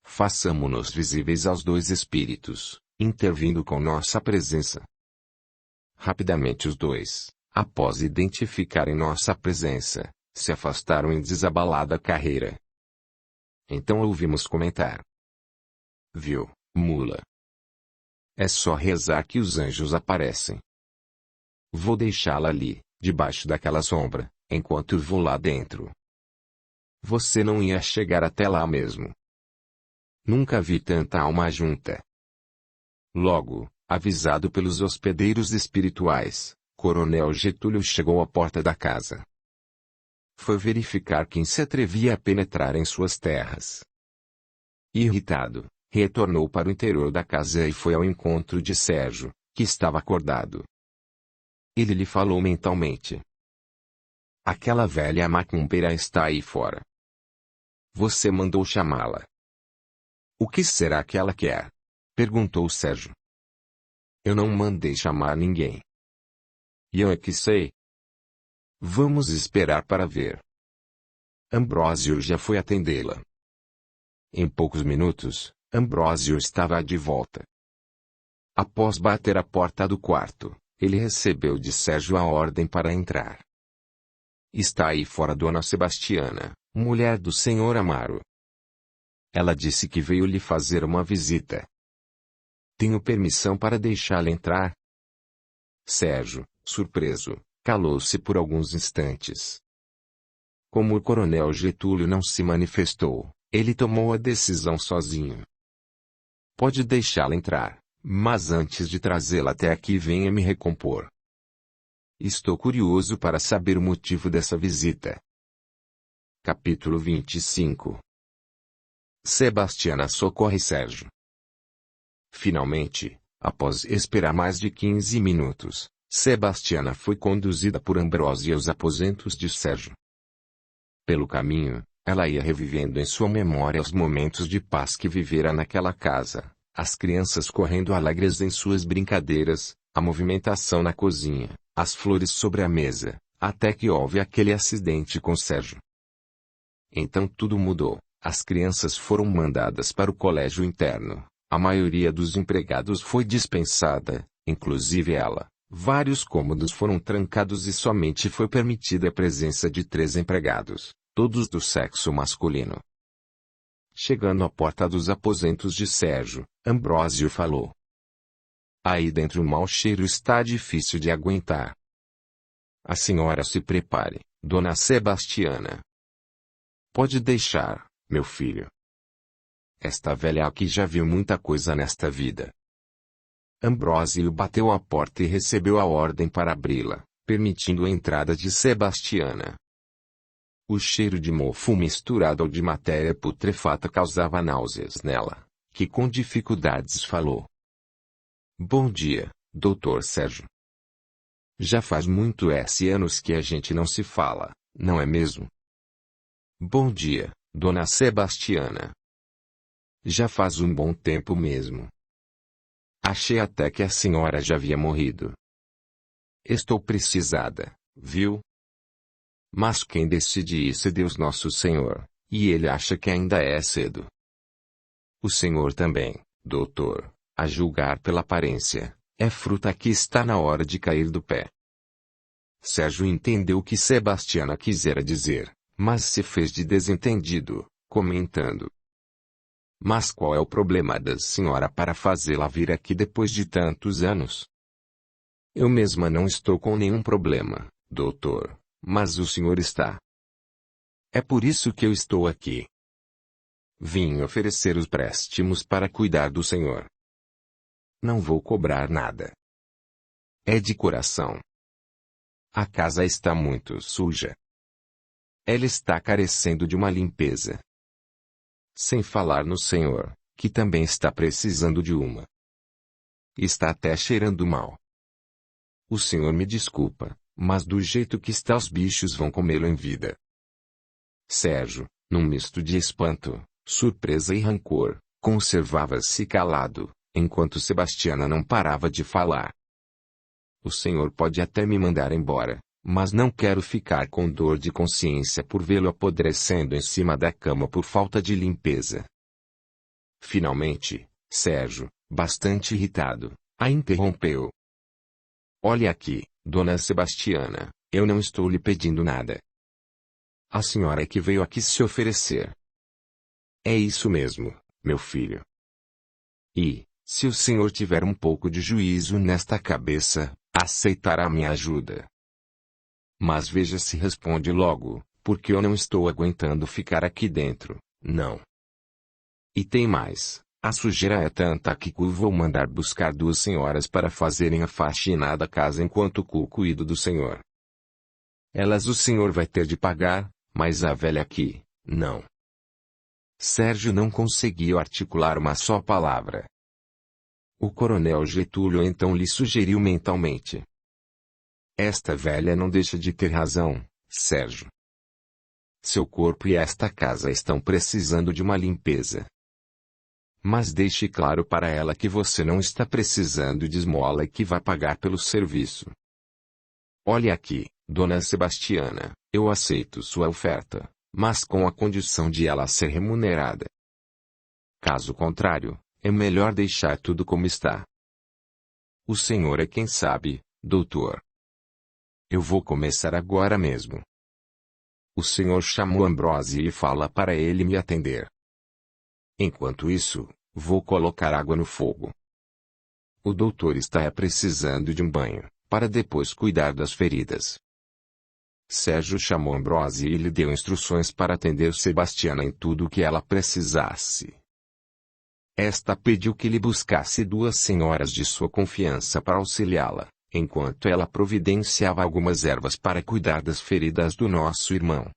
Façamo-nos visíveis aos dois espíritos, intervindo com nossa presença. Rapidamente os dois, após identificarem nossa presença, se afastaram em desabalada carreira. Então ouvimos comentar. Viu, mula? É só rezar que os anjos aparecem. Vou deixá-la ali, debaixo daquela sombra, enquanto vou lá dentro. Você não ia chegar até lá mesmo. Nunca vi tanta alma junta. Logo, avisado pelos hospedeiros espirituais, Coronel Getúlio chegou à porta da casa. Foi verificar quem se atrevia a penetrar em suas terras. Irritado, retornou para o interior da casa e foi ao encontro de Sérgio, que estava acordado. Ele lhe falou mentalmente. Aquela velha macumbeira está aí fora. Você mandou chamá-la. O que será que ela quer? Perguntou Sérgio. Eu não mandei chamar ninguém. E eu é que sei. Vamos esperar para ver. Ambrósio já foi atendê-la. Em poucos minutos, Ambrósio estava de volta. Após bater a porta do quarto, ele recebeu de Sérgio a ordem para entrar. Está aí fora Dona Sebastiana, mulher do senhor Amaro. Ela disse que veio lhe fazer uma visita. Tenho permissão para deixá-la entrar? Sérgio, surpreso, calou-se por alguns instantes. Como o coronel Getúlio não se manifestou, ele tomou a decisão sozinho. Pode deixá-la entrar, mas antes de trazê-la até aqui venha me recompor. Estou curioso para saber o motivo dessa visita. Capítulo 25. Sebastiana socorre Sérgio. Finalmente, após esperar mais de 15 minutos, Sebastiana foi conduzida por Ambrósio aos aposentos de Sérgio. Pelo caminho, ela ia revivendo em sua memória os momentos de paz que vivera naquela casa, as crianças correndo alegres em suas brincadeiras, a movimentação na cozinha, as flores sobre a mesa, até que houve aquele acidente com Sérgio. Então tudo mudou. As crianças foram mandadas para o colégio interno, a maioria dos empregados foi dispensada, inclusive ela. Vários cômodos foram trancados e somente foi permitida a presença de 3 empregados, todos do sexo masculino. Chegando à porta dos aposentos de Sérgio, Ambrósio falou. Aí dentro o mau cheiro está difícil de aguentar. A senhora se prepare, Dona Sebastiana. Pode deixar, meu filho. Esta velha aqui já viu muita coisa nesta vida. Ambrósio bateu à porta e recebeu a ordem para abri-la, permitindo a entrada de Sebastiana. O cheiro de mofo misturado ao de matéria putrefata causava náuseas nela, que com dificuldades falou. Bom dia, Dr. Sérgio. Já faz anos que a gente não se fala, não é mesmo? Bom dia, Dona Sebastiana. Já faz um bom tempo mesmo. Achei até que a senhora já havia morrido. Estou precisada, viu? Mas quem decide isso é Deus Nosso Senhor, e Ele acha que ainda é cedo. O Senhor também, doutor, a julgar pela aparência, é fruta que está na hora de cair do pé. Sérgio entendeu o que Sebastiana quisera dizer, mas se fez de desentendido, comentando. Mas qual é o problema da senhora para fazê-la vir aqui depois de tantos anos? Eu mesma não estou com nenhum problema, doutor, mas o senhor está. É por isso que eu estou aqui. Vim oferecer os préstimos para cuidar do senhor. Não vou cobrar nada. É de coração. A casa está muito suja. Ela está carecendo de uma limpeza. Sem falar no senhor, que também está precisando de uma. Está até cheirando mal. O senhor me desculpa, mas do jeito que está os bichos vão comê-lo em vida. Sérgio, num misto de espanto, surpresa e rancor, conservava-se calado, enquanto Sebastiana não parava de falar. O senhor pode até me mandar embora, mas não quero ficar com dor de consciência por vê-lo apodrecendo em cima da cama por falta de limpeza. Finalmente, Sérgio, bastante irritado, a interrompeu. Olhe aqui, Dona Sebastiana, eu não estou lhe pedindo nada. A senhora é que veio aqui se oferecer. É isso mesmo, meu filho. E, se o senhor tiver um pouco de juízo nesta cabeça, aceitará minha ajuda. Mas veja se responde logo, porque eu não estou aguentando ficar aqui dentro, não. E tem mais, a sujeira é tanta que vou mandar buscar 2 senhoras para fazerem a faxina da casa enquanto cuido do senhor. Elas o senhor vai ter de pagar, mas a velha aqui, não. Sérgio não conseguiu articular uma só palavra. O coronel Getúlio então lhe sugeriu mentalmente. Esta velha não deixa de ter razão, Sérgio. Seu corpo e esta casa estão precisando de uma limpeza. Mas deixe claro para ela que você não está precisando de esmola e que vai pagar pelo serviço. Olhe aqui, Dona Sebastiana, eu aceito sua oferta, mas com a condição de ela ser remunerada. Caso contrário, é melhor deixar tudo como está. O senhor é quem sabe, doutor. Eu vou começar agora mesmo. O senhor chamou Ambrósio e fala para ele me atender. Enquanto isso, vou colocar água no fogo. O doutor está precisando de um banho, para depois cuidar das feridas. Sérgio chamou Ambrósio e lhe deu instruções para atender Sebastiana em tudo o que ela precisasse. Esta pediu que lhe buscasse 2 senhoras de sua confiança para auxiliá-la, enquanto ela providenciava algumas ervas para cuidar das feridas do nosso irmão.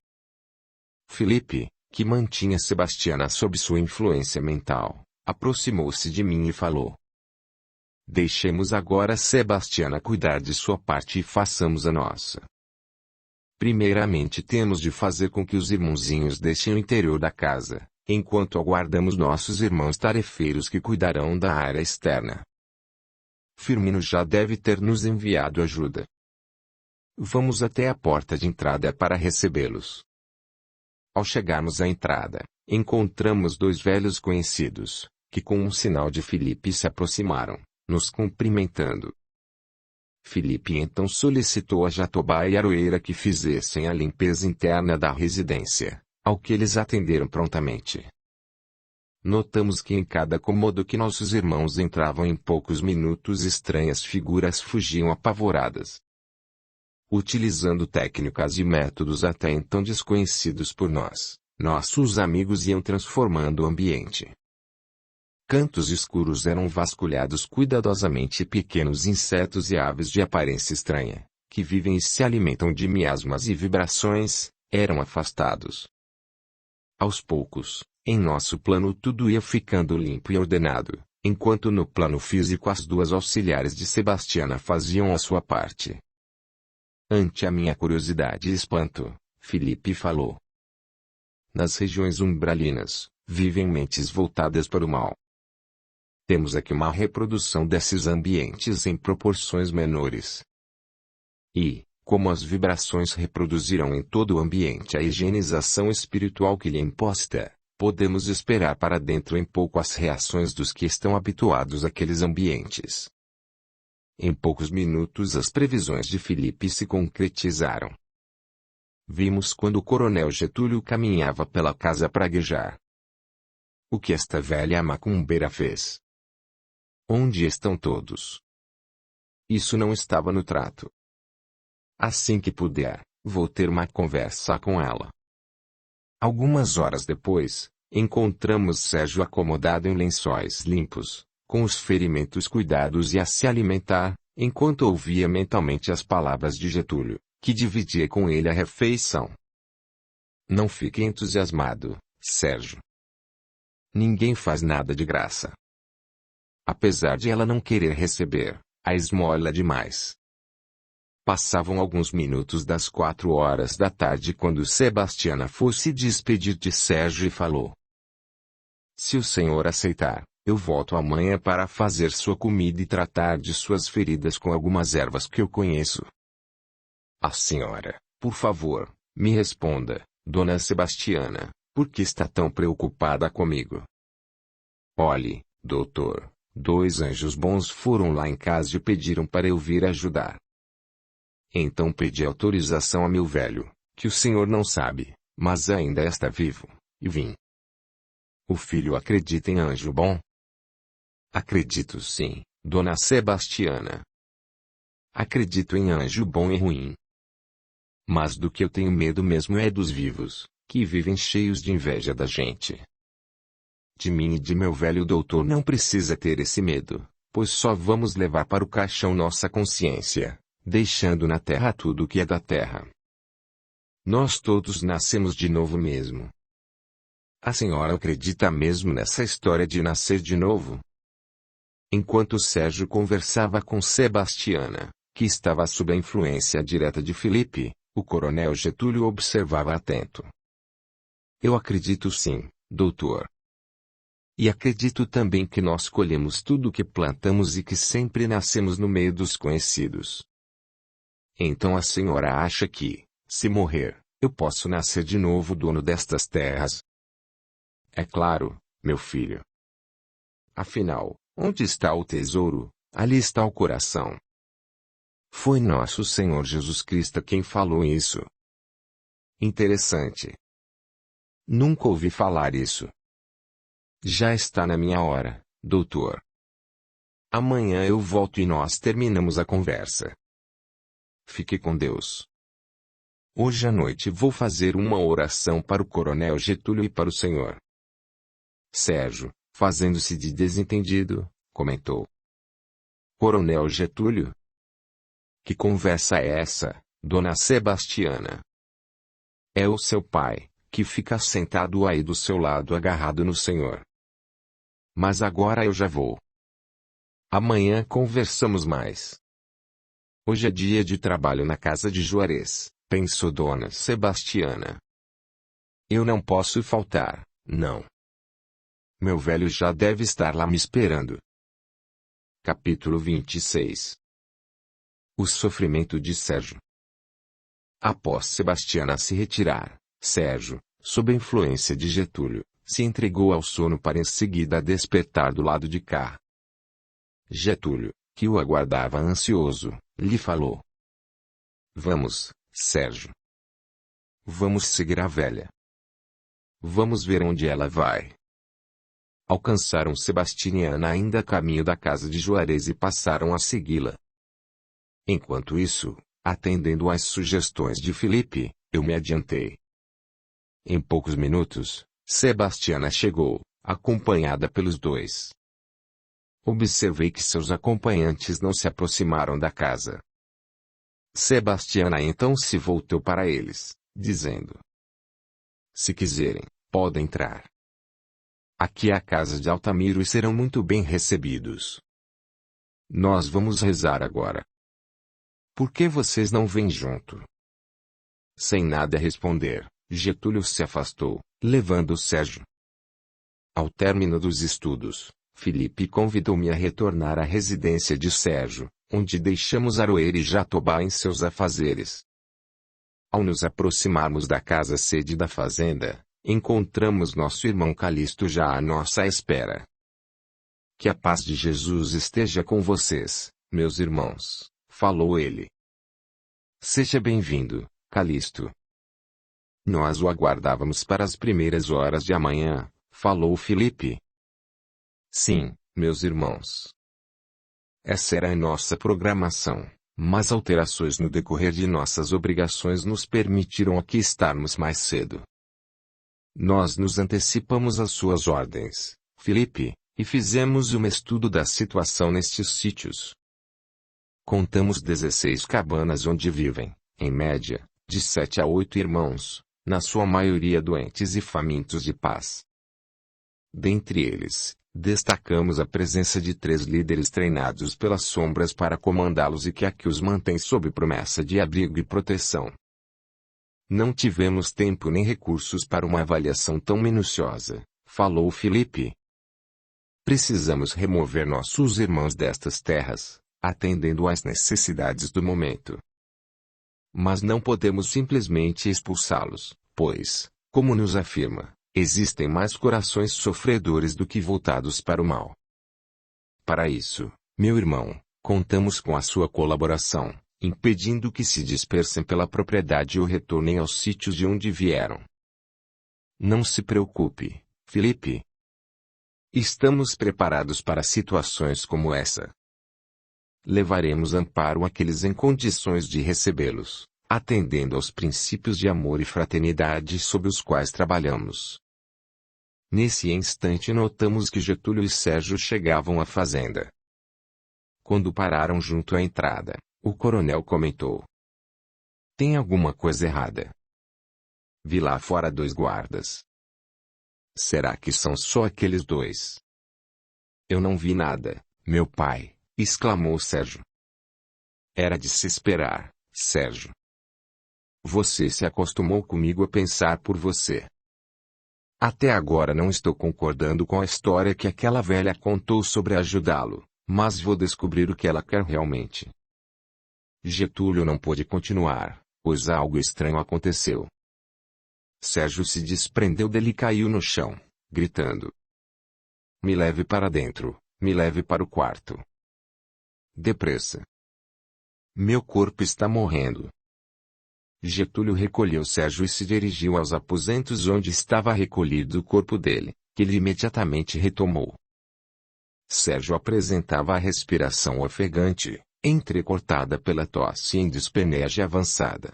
Felipe, que mantinha Sebastiana sob sua influência mental, aproximou-se de mim e falou. Deixemos agora Sebastiana cuidar de sua parte e façamos a nossa. Primeiramente temos de fazer com que os irmãozinhos deixem o interior da casa, enquanto aguardamos nossos irmãos tarefeiros que cuidarão da área externa. Firmino já deve ter nos enviado ajuda. Vamos até a porta de entrada para recebê-los. Ao chegarmos à entrada, encontramos 2 velhos conhecidos, que com um sinal de Felipe se aproximaram, nos cumprimentando. Felipe então solicitou a Jatobá e Aroeira que fizessem a limpeza interna da residência, ao que eles atenderam prontamente. Notamos que em cada cômodo que nossos irmãos entravam em poucos minutos estranhas figuras fugiam apavoradas. Utilizando técnicas e métodos até então desconhecidos por nós, nossos amigos iam transformando o ambiente. Cantos escuros eram vasculhados cuidadosamente e pequenos insetos e aves de aparência estranha, que vivem e se alimentam de miasmas e vibrações, eram afastados. Aos poucos, em nosso plano tudo ia ficando limpo e ordenado, enquanto no plano físico as duas auxiliares de Sebastiana faziam a sua parte. Ante a minha curiosidade e espanto, Filipe falou. Nas regiões umbralinas, vivem mentes voltadas para o mal. Temos aqui uma reprodução desses ambientes em proporções menores. E, como as vibrações reproduziram em todo o ambiente a higienização espiritual que lhe é imposta, podemos esperar para dentro em pouco as reações dos que estão habituados àqueles ambientes. Em poucos minutos as previsões de Filipe se concretizaram. Vimos quando o coronel Getúlio caminhava pela casa praguejar. O que esta velha macumbeira fez? Onde estão todos? Isso não estava no trato. Assim que puder, vou ter uma conversa com ela. Algumas horas depois, encontramos Sérgio acomodado em lençóis limpos, com os ferimentos cuidados e a se alimentar, enquanto ouvia mentalmente as palavras de Getúlio, que dividia com ele a refeição. Não fique entusiasmado, Sérgio. Ninguém faz nada de graça. Apesar de ela não querer receber, a esmola é demais. Passavam alguns minutos das 4 horas da tarde quando Sebastiana foi se despedir de Sérgio e falou. Se o senhor aceitar, eu volto amanhã para fazer sua comida e tratar de suas feridas com algumas ervas que eu conheço. A senhora, por favor, me responda, dona Sebastiana, por que está tão preocupada comigo? Olhe, doutor, 2 anjos bons foram lá em casa e pediram para eu vir ajudar. Então pedi autorização a meu velho, que o senhor não sabe, mas ainda está vivo, e vim. O filho acredita em anjo bom? Acredito sim, dona Sebastiana. Acredito em anjo bom e ruim. Mas do que eu tenho medo mesmo é dos vivos, que vivem cheios de inveja da gente. De mim e de meu velho doutor não precisa ter esse medo, pois só vamos levar para o caixão nossa consciência, deixando na terra tudo o que é da terra. Nós todos nascemos de novo mesmo. A senhora acredita mesmo nessa história de nascer de novo? Enquanto Sérgio conversava com Sebastiana, que estava sob a influência direta de Filipe, o coronel Getúlio observava atento. Eu acredito sim, doutor. E acredito também que nós colhemos tudo o que plantamos e que sempre nascemos no meio dos conhecidos. Então a senhora acha que, se morrer, eu posso nascer de novo dono destas terras? É claro, meu filho. Afinal, onde está o tesouro, ali está o coração. Foi nosso Senhor Jesus Cristo quem falou isso. Interessante. Nunca ouvi falar isso. Já está na minha hora, doutor. Amanhã eu volto e nós terminamos a conversa. Fique com Deus. Hoje à noite vou fazer uma oração para o coronel Getúlio e para o senhor. Sérgio, fazendo-se de desentendido, comentou. Coronel Getúlio? Que conversa é essa, dona Sebastiana? É o seu pai, que fica sentado aí do seu lado agarrado no senhor. Mas agora eu já vou. Amanhã conversamos mais. Hoje é dia de trabalho na casa de Juarez, pensou dona Sebastiana. Eu não posso faltar, não. Meu velho já deve estar lá me esperando. Capítulo 26. O sofrimento de Sérgio. Após Sebastiana se retirar, Sérgio, sob a influência de Getúlio, se entregou ao sono para em seguida despertar do lado de cá. Getúlio, que o aguardava ansioso, lhe falou. Vamos, Sérgio. Vamos seguir a velha. Vamos ver onde ela vai. Alcançaram Sebastiana ainda a caminho da casa de Juarez e passaram a segui-la. Enquanto isso, atendendo às sugestões de Filipe, eu me adiantei. Em poucos minutos, Sebastiana chegou, acompanhada pelos dois. Observei que seus acompanhantes não se aproximaram da casa. Sebastiana então se voltou para eles, dizendo: se quiserem, podem entrar. Aqui é a casa de Altamiro e serão muito bem recebidos. Nós vamos rezar agora. Por que vocês não vêm junto? Sem nada a responder, Getúlio se afastou, levando Sérgio. Ao término dos estudos, Felipe convidou-me a retornar à residência de Sérgio, onde deixamos Aroeira e Jatobá em seus afazeres. Ao nos aproximarmos da casa-sede da fazenda, encontramos nosso irmão Calixto já à nossa espera. Que a paz de Jesus esteja com vocês, meus irmãos, falou ele. Seja bem-vindo, Calixto. Nós o aguardávamos para as primeiras horas de amanhã, falou Felipe. Sim, meus irmãos. Essa era a nossa programação, mas alterações no decorrer de nossas obrigações nos permitiram aqui estarmos mais cedo. Nós nos antecipamos às suas ordens, Felipe, e fizemos um estudo da situação nestes sítios. Contamos 16 cabanas onde vivem, em média, de 7 a 8 irmãos, na sua maioria doentes e famintos de paz. Dentre eles, destacamos a presença de 3 líderes treinados pelas sombras para comandá-los e que aqui os mantém sob promessa de abrigo e proteção. Não tivemos tempo nem recursos para uma avaliação tão minuciosa, falou Felipe. Precisamos remover nossos irmãos destas terras, atendendo às necessidades do momento. Mas não podemos simplesmente expulsá-los, pois, como nos afirma, existem mais corações sofredores do que voltados para o mal. Para isso, meu irmão, contamos com a sua colaboração, impedindo que se dispersem pela propriedade ou retornem aos sítios de onde vieram. Não se preocupe, Felipe. Estamos preparados para situações como essa. Levaremos amparo àqueles em condições de recebê-los, atendendo aos princípios de amor e fraternidade sob os quais trabalhamos. Nesse instante notamos que Getúlio e Sérgio chegavam à fazenda. Quando pararam junto à entrada, o coronel comentou: tem alguma coisa errada. Vi lá fora 2 guardas. Será que são só aqueles 2? Eu não vi nada, meu pai, exclamou Sérgio. Era de se esperar, Sérgio. Você se acostumou comigo a pensar por você. Até agora não estou concordando com a história que aquela velha contou sobre ajudá-lo, mas vou descobrir o que ela quer realmente. Getúlio não pôde continuar, pois algo estranho aconteceu. Sérgio se desprendeu dele e caiu no chão, gritando: me leve para dentro, me leve para o quarto. Depressa. Meu corpo está morrendo. Getúlio recolheu Sérgio e se dirigiu aos aposentos onde estava recolhido o corpo dele, que ele imediatamente retomou. Sérgio apresentava a respiração ofegante, entrecortada pela tosse em dispneia avançada.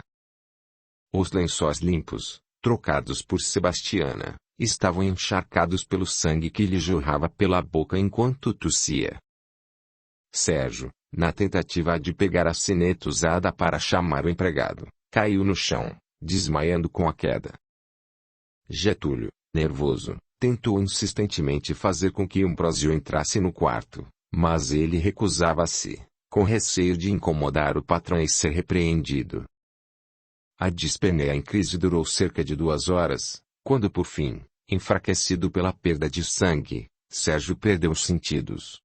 Os lençóis limpos, trocados por Sebastiana, estavam encharcados pelo sangue que lhe jorrava pela boca enquanto tossia. Sérgio, na tentativa de pegar a sineta usada para chamar o empregado, caiu no chão, desmaiando com a queda. Getúlio, nervoso, tentou insistentemente fazer com que Ambrósio entrasse no quarto, mas ele recusava-se, com receio de incomodar o patrão e ser repreendido. A dispneia em crise durou cerca de 2 horas, quando por fim, enfraquecido pela perda de sangue, Sérgio perdeu os sentidos.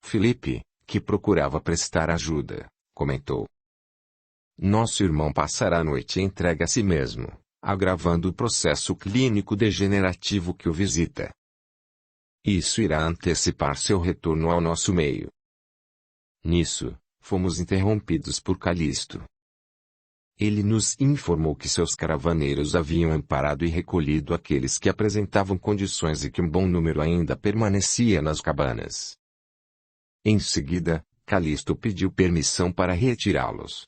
Felipe, que procurava prestar ajuda, comentou: nosso irmão passará a noite entregue a si mesmo, agravando o processo clínico degenerativo que o visita. Isso irá antecipar seu retorno ao nosso meio. Nisso, fomos interrompidos por Calixto. Ele nos informou que seus caravaneiros haviam amparado e recolhido aqueles que apresentavam condições e que um bom número ainda permanecia nas cabanas. Em seguida, Calixto pediu permissão para retirá-los.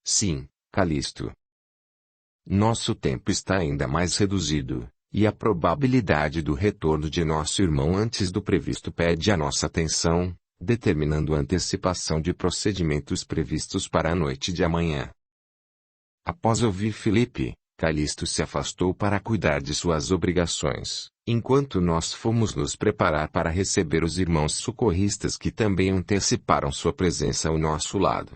Sim, Calixto. Nosso tempo está ainda mais reduzido, E a probabilidade do retorno de nosso irmão antes do previsto pede a nossa atenção, determinando a antecipação de procedimentos previstos para a noite de amanhã. Após ouvir Filipe, Calixto se afastou para cuidar de suas obrigações, enquanto nós fomos nos preparar para receber os irmãos socorristas que também anteciparam sua presença ao nosso lado.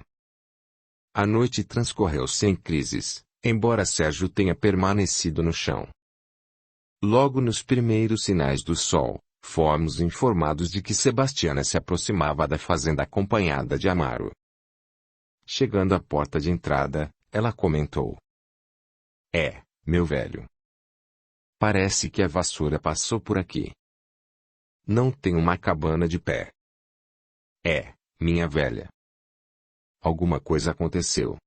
A noite transcorreu sem crises, embora Sérgio tenha permanecido no chão. Logo nos primeiros sinais do sol, fomos informados de que Sebastiana se aproximava da fazenda acompanhada de Amaro. Chegando à porta de entrada, ela comentou: meu velho. Parece que a vassoura passou por aqui. Não tem uma cabana de pé. Minha velha. Alguma coisa aconteceu.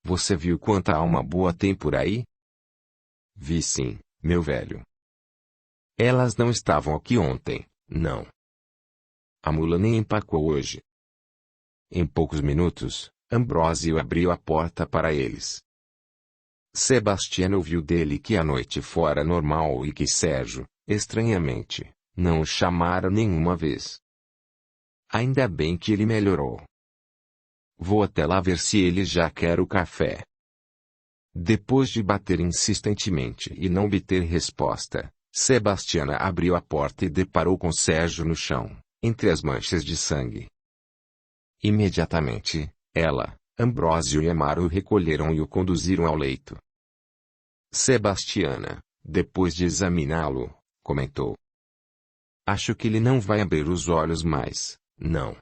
Você viu quanta alma boa tem por aí? Vi sim, meu velho. Elas não estavam aqui ontem, não. A mula nem empacou hoje. Em poucos minutos, Ambrósio abriu a porta para eles. Sebastiana ouviu dele que a noite fora normal e que Sérgio, estranhamente, não o chamara nenhuma vez. Ainda bem que ele melhorou. Vou até lá ver se ele já quer o café. Depois de bater insistentemente e não obter resposta, Sebastiana abriu a porta e deparou com Sérgio no chão, entre as manchas de sangue. Imediatamente, ela, Ambrósio e Amaro o recolheram e o conduziram ao leito. Sebastiana, depois de examiná-lo, comentou: Acho que ele não vai abrir os olhos mais, não.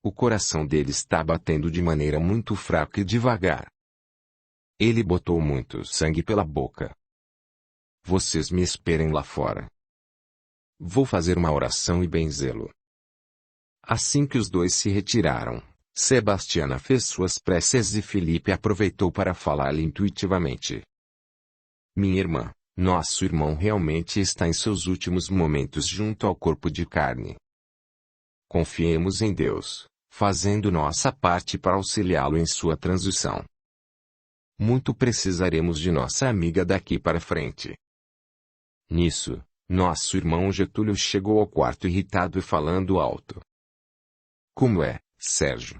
O coração dele está batendo de maneira muito fraca e devagar. Ele botou muito sangue pela boca. Vocês me esperem lá fora. Vou fazer uma oração e benzê-lo. Assim que os dois se retiraram, Sebastiana fez suas preces e Filipe aproveitou para falar-lhe intuitivamente. Minha irmã, nosso irmão realmente está em seus últimos momentos junto ao corpo de carne. Confiemos em Deus, fazendo nossa parte para auxiliá-lo em sua transição. Muito precisaremos de nossa amiga daqui para frente. Nisso, nosso irmão Getúlio chegou ao quarto irritado e falando alto. Como é, Sérgio?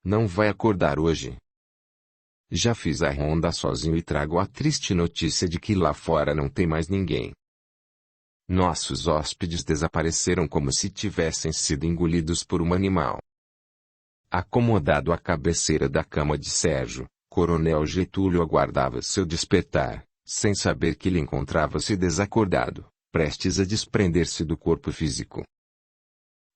Não vai acordar hoje? Já fiz a ronda sozinho e trago a triste notícia de que lá fora não tem mais ninguém. Nossos hóspedes desapareceram como se tivessem sido engolidos por um animal. Acomodado à cabeceira da cama de Sérgio, Coronel Getúlio aguardava seu despertar, sem saber que ele encontrava-se desacordado, prestes a desprender-se do corpo físico.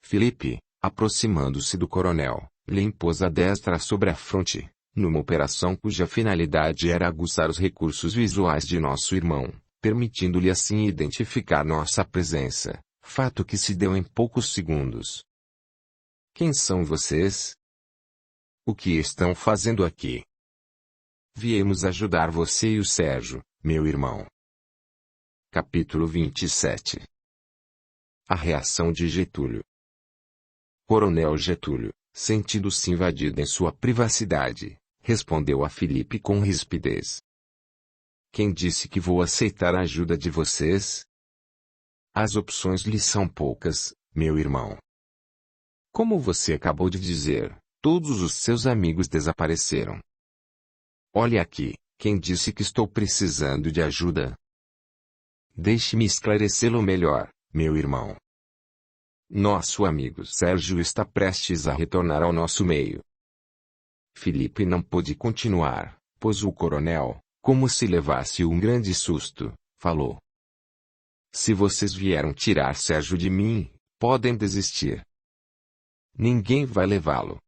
Filipe, aproximando-se do coronel, lhe impôs a destra sobre a fronte, numa operação cuja finalidade era aguçar os recursos visuais de nosso irmão, permitindo-lhe assim identificar nossa presença, fato que se deu em poucos segundos. Quem são vocês? O que estão fazendo aqui? Viemos ajudar você e o Sérgio, meu irmão. Capítulo 27. A reação de Getúlio. Coronel Getúlio, sentindo-se invadido em sua privacidade, respondeu a Filipe com rispidez. Quem disse que vou aceitar a ajuda de vocês? As opções lhe são poucas, meu irmão. Como você acabou de dizer, todos os seus amigos desapareceram. Olhe aqui, quem disse que estou precisando de ajuda? Deixe-me esclarecê-lo melhor, meu irmão. Nosso amigo Sérgio está prestes a retornar ao nosso meio. Filipe não pôde continuar, pois o coronel, como se levasse um grande susto, falou. Se vocês vieram tirar Sérgio de mim, podem desistir. Ninguém vai levá-lo.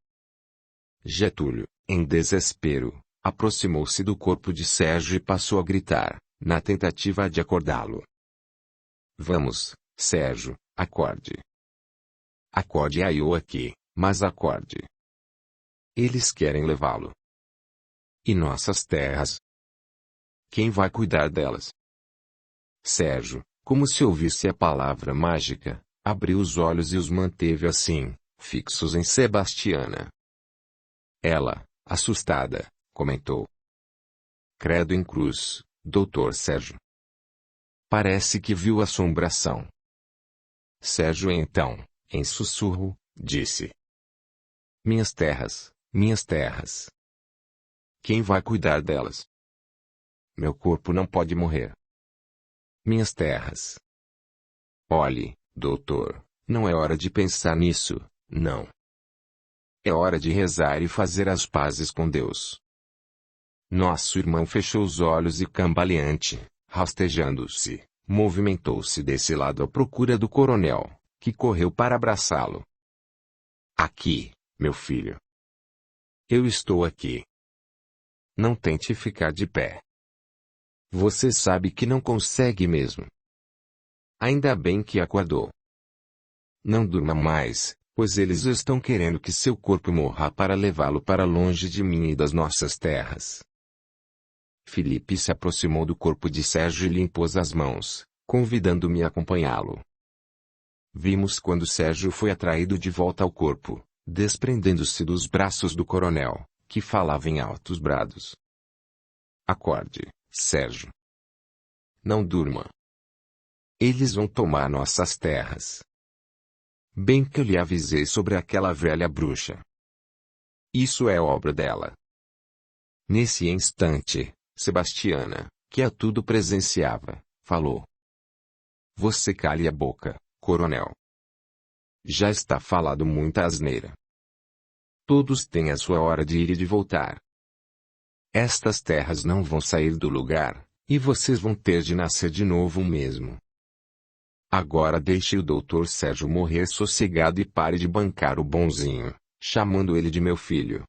Getúlio, em desespero, aproximou-se do corpo de Sérgio e passou a gritar, na tentativa de acordá-lo. Vamos, Sérgio, acorde. Acorde eu aqui, mas acorde. Eles querem levá-lo. E nossas terras? Quem vai cuidar delas? Sérgio, como se ouvisse a palavra mágica, abriu os olhos e os manteve assim, fixos em Sebastiana. Ela, assustada, comentou. Credo em cruz, Dr. Sérgio. Parece que viu assombração. Sérgio então, em sussurro, disse: Minhas terras, minhas terras. Quem vai cuidar delas? Meu corpo não pode morrer. Minhas terras. Olhe, doutor, não é hora de pensar nisso, não. É hora de rezar e fazer as pazes com Deus. Nosso irmão fechou os olhos e cambaleante, rastejando-se, movimentou-se desse lado à procura do coronel, que correu para abraçá-lo. Aqui, meu filho. Eu estou aqui. Não tente ficar de pé. Você sabe que não consegue mesmo. Ainda bem que acordou. Não durma mais, pois eles estão querendo que seu corpo morra para levá-lo para longe de mim e das nossas terras. Felipe se aproximou do corpo de Sérgio e lhe impôs as mãos, convidando-me a acompanhá-lo. Vimos quando Sérgio foi atraído de volta ao corpo, desprendendo-se dos braços do coronel, que falava em altos brados. Acorde, Sérgio. Não durma. Eles vão tomar nossas terras. Bem que eu lhe avisei sobre aquela velha bruxa. Isso é obra dela. Nesse instante, Sebastiana, que a tudo presenciava, falou: Você cale a boca, coronel. Já está falado muita asneira. Todos têm a sua hora de ir e de voltar. Estas terras não vão sair do lugar, e vocês vão ter de nascer de novo mesmo. Agora deixe o Dr. Sérgio morrer sossegado e pare de bancar o bonzinho, chamando ele de meu filho.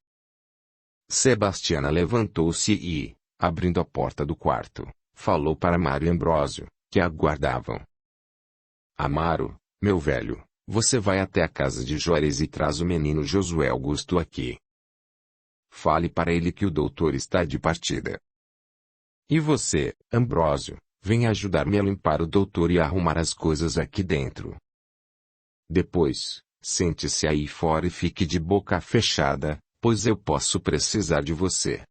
Sebastiana levantou-se e, abrindo a porta do quarto, falou para Mário e Ambrósio, que aguardavam. Amaro, meu velho, você vai até a casa de Juarez e traz o menino Josué Augusto aqui. Fale para ele que o doutor está de partida. E você, Ambrósio, venha ajudar-me a limpar o doutor e a arrumar as coisas aqui dentro. Depois, sente-se aí fora e fique de boca fechada, pois eu posso precisar de você.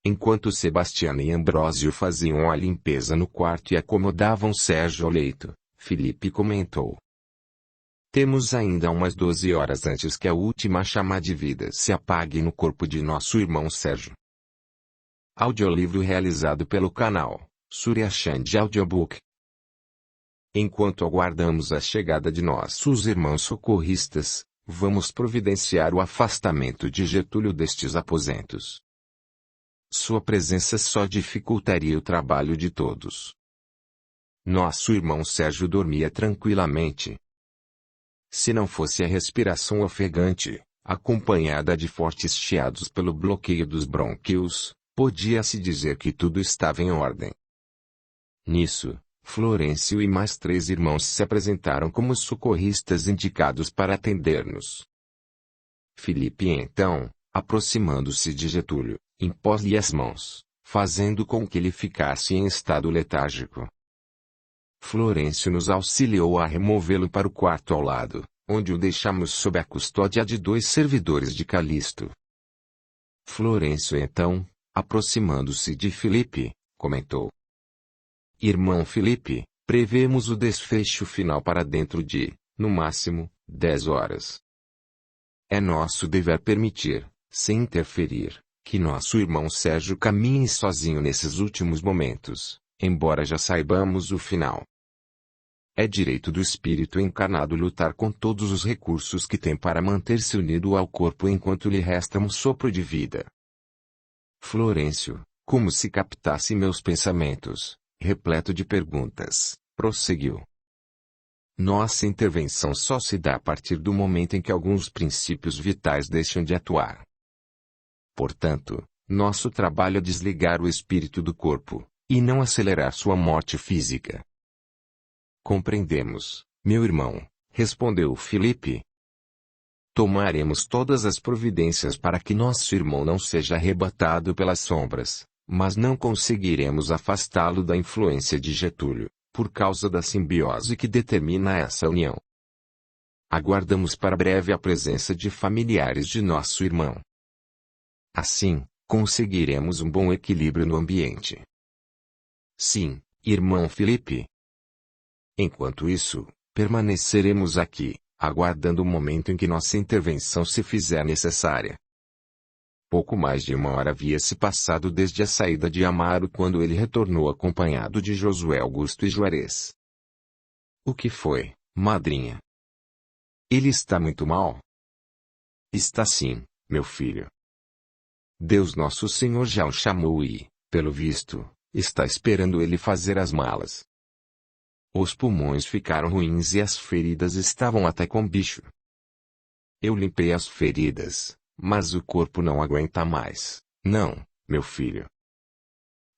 Enquanto Sebastiana e Ambrósio faziam a limpeza no quarto e acomodavam Sérgio ao leito, Felipe comentou: Temos ainda umas 12 horas antes que a última chama de vida se apague no corpo de nosso irmão Sérgio. Audiolivro realizado pelo canal Surya Chand Audiobook. Enquanto aguardamos a chegada de nossos irmãos socorristas, vamos providenciar o afastamento de Getúlio destes aposentos. Sua presença só dificultaria o trabalho de todos. Nosso irmão Sérgio dormia tranquilamente. Se não fosse a respiração ofegante, acompanhada de fortes chiados pelo bloqueio dos brônquios, podia-se dizer que tudo estava em ordem. Nisso, Florencio e mais 3 irmãos se apresentaram como socorristas indicados para atender-nos. Felipe então, aproximando-se de Getúlio, impôs-lhe as mãos, fazendo com que ele ficasse em estado letárgico. Florencio nos auxiliou a removê-lo para o quarto ao lado, onde o deixamos sob a custódia de 2 servidores de Calixto. Florencio então, aproximando-se de Felipe, comentou: Irmão Felipe, prevemos o desfecho final para dentro de, no máximo, 10 horas. É nosso dever permitir, sem interferir, que nosso irmão Sérgio caminhe sozinho nesses últimos momentos, embora já saibamos o final. É direito do espírito encarnado lutar com todos os recursos que tem para manter-se unido ao corpo enquanto lhe resta um sopro de vida. Florencio, como se captasse meus pensamentos, repleto de perguntas, prosseguiu: Nossa intervenção só se dá a partir do momento em que alguns princípios vitais deixam de atuar. Portanto, nosso trabalho é desligar o espírito do corpo, e não acelerar sua morte física. Compreendemos, meu irmão, respondeu Felipe. Tomaremos todas as providências para que nosso irmão não seja arrebatado pelas sombras, mas não conseguiremos afastá-lo da influência de Getúlio, por causa da simbiose que determina essa união. Aguardamos para breve a presença de familiares de nosso irmão. Assim, conseguiremos um bom equilíbrio no ambiente. Sim, irmão Filipe. Enquanto isso, permaneceremos aqui, aguardando o momento em que nossa intervenção se fizer necessária. Pouco mais de 1 hora havia se passado desde a saída de Amaro quando ele retornou acompanhado de Josué Augusto e Juarez. O que foi, madrinha? Ele está muito mal? Está sim, meu filho. Deus Nosso Senhor já o chamou e, pelo visto, está esperando ele fazer as malas. Os pulmões ficaram ruins e as feridas estavam até com bicho. Eu limpei as feridas, mas o corpo não aguenta mais, não, meu filho.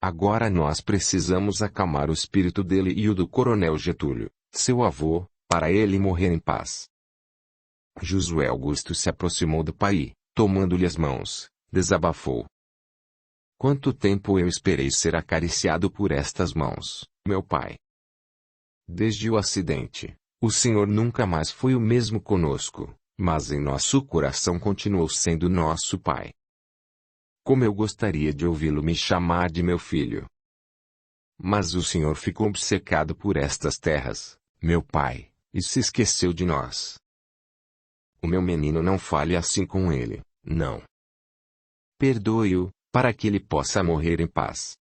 Agora nós precisamos acalmar o espírito dele e o do coronel Getúlio, seu avô, para ele morrer em paz. Josué Augusto se aproximou do pai, tomando-lhe as mãos, desabafou. Quanto tempo eu esperei ser acariciado por estas mãos, meu pai. Desde o acidente, o Senhor nunca mais foi o mesmo conosco, mas em nosso coração continuou sendo nosso pai. Como eu gostaria de ouvi-lo me chamar de meu filho. Mas o Senhor ficou obcecado por estas terras, meu pai, e se esqueceu de nós. O meu menino não fale assim com ele, não. Perdoe-o, para que ele possa morrer em paz.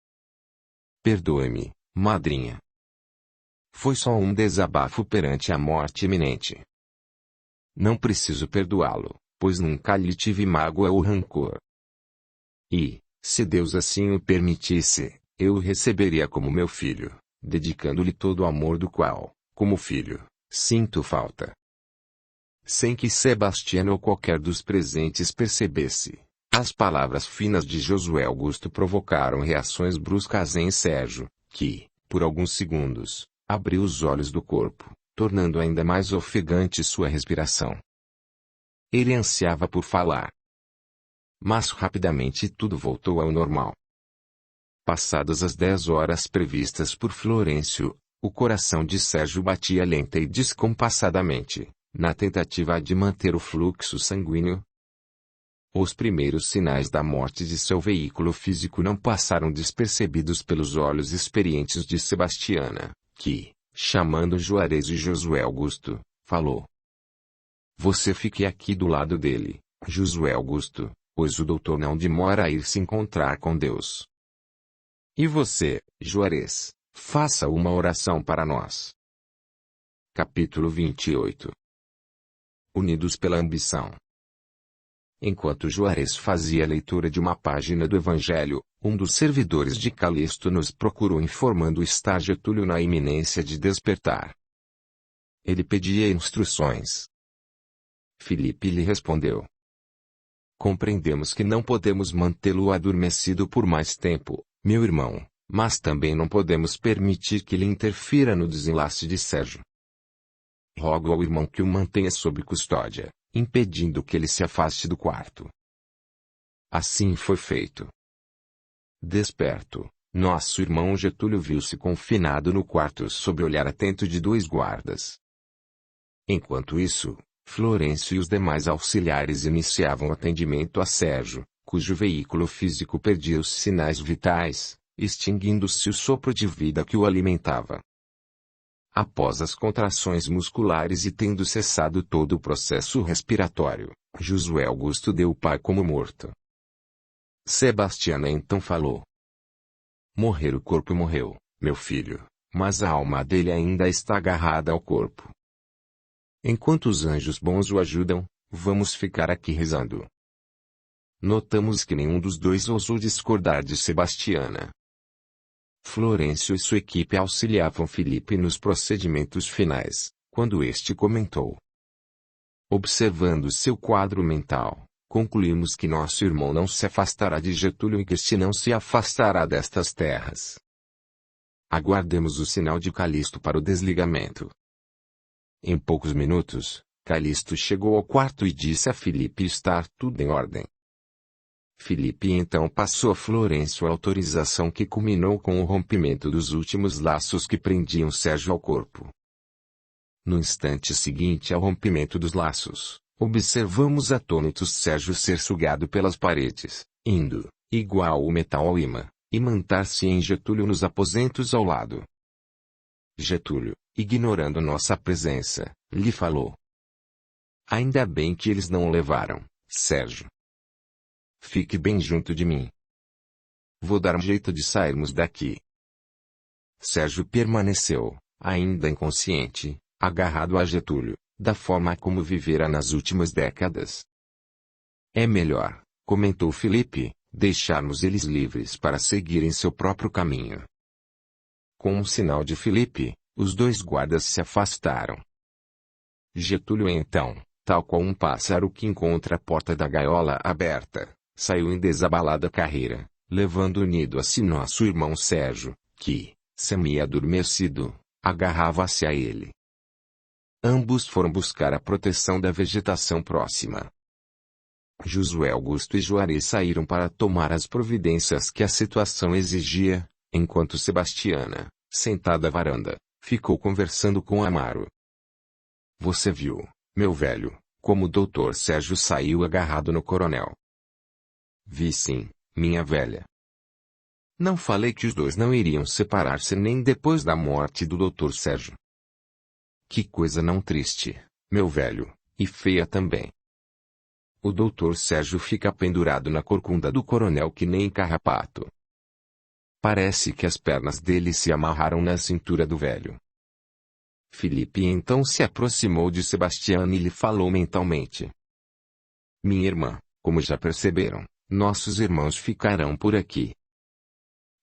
Perdoe-me, madrinha. Foi só um desabafo perante a morte iminente. Não preciso perdoá-lo, pois nunca lhe tive mágoa ou rancor. E, se Deus assim o permitisse, eu o receberia como meu filho, dedicando-lhe todo o amor do qual, como filho, sinto falta. Sem que Sebastião ou qualquer dos presentes percebesse, as palavras finas de Josué Augusto provocaram reações bruscas em Sérgio, que, por alguns segundos, abriu os olhos do corpo, tornando ainda mais ofegante sua respiração. Ele ansiava por falar. Mas rapidamente tudo voltou ao normal. Passadas as 10 horas previstas por Florencio, o coração de Sérgio batia lenta e descompassadamente, na tentativa de manter o fluxo sanguíneo. Os primeiros sinais da morte de seu veículo físico não passaram despercebidos pelos olhos experientes de Sebastiana, que, chamando Juarez e Josué Augusto, falou. Você fique aqui do lado dele, Josué Augusto, pois o doutor não demora a ir se encontrar com Deus. E você, Juarez, faça uma oração para nós. Capítulo 28. Unidos pela ambição. Enquanto Juarez fazia a leitura de uma página do Evangelho, um dos servidores de Calixto nos procurou informando estar Getúlio na iminência de despertar. Ele pedia instruções. Filipe lhe respondeu. Compreendemos que não podemos mantê-lo adormecido por mais tempo, meu irmão, mas também não podemos permitir que ele interfira no desenlace de Sérgio. Rogo ao irmão que o mantenha sob custódia, impedindo que ele se afaste do quarto. Assim foi feito. Desperto, nosso irmão Getúlio viu-se confinado no quarto sob o olhar atento de 2 guardas. Enquanto isso, Florencio e os demais auxiliares iniciavam o atendimento a Sérgio, cujo veículo físico perdia os sinais vitais, extinguindo-se o sopro de vida que o alimentava. Após as contrações musculares e tendo cessado todo o processo respiratório, Josué Augusto deu o pai como morto. Sebastiana então falou. Morrer o corpo morreu, meu filho, mas a alma dele ainda está agarrada ao corpo. Enquanto os anjos bons o ajudam, vamos ficar aqui rezando. Notamos que nenhum dos dois ousou discordar de Sebastiana. Florencio e sua equipe auxiliavam Filipe nos procedimentos finais, quando este comentou. Observando seu quadro mental, concluímos que nosso irmão não se afastará de Getúlio e que este não se afastará destas terras. Aguardemos o sinal de Calixto para o desligamento. Em poucos minutos, Calixto chegou ao quarto e disse a Filipe estar tudo em ordem. Filipe então passou a Florencio a autorização que culminou com o rompimento dos últimos laços que prendiam Sérgio ao corpo. No instante seguinte ao rompimento dos laços, observamos atônitos Sérgio ser sugado pelas paredes, indo, igual o metal ao imã, e montar-se em Getúlio nos aposentos ao lado. Getúlio, ignorando nossa presença, lhe falou: Ainda bem que eles não o levaram, Sérgio. Fique bem junto de mim. Vou dar um jeito de sairmos daqui. Sérgio permaneceu, ainda inconsciente, agarrado a Getúlio, da forma como vivera nas últimas décadas. É melhor, comentou Felipe, deixarmos eles livres para seguirem seu próprio caminho. Com um sinal de Felipe, os dois guardas se afastaram. Getúlio então, tal qual um pássaro que encontra a porta da gaiola aberta, saiu em desabalada carreira, levando unido a si nosso irmão Sérgio, que, semi-adormecido, agarrava-se a ele. Ambos foram buscar a proteção da vegetação próxima. Josué Augusto e Juarez saíram para tomar as providências que a situação exigia, enquanto Sebastiana, sentada à varanda, ficou conversando com Amaro. Você viu, meu velho, como o doutor Sérgio saiu agarrado no coronel? Vi sim, minha velha. Não falei que os dois não iriam separar-se nem depois da morte do doutor Sérgio. Que coisa não triste, meu velho, e feia também. O doutor Sérgio fica pendurado na corcunda do coronel que nem carrapato. Parece que as pernas dele se amarraram na cintura do velho. Felipe então se aproximou de Sebastiana e lhe falou mentalmente: Minha irmã, como já perceberam, nossos irmãos ficarão por aqui.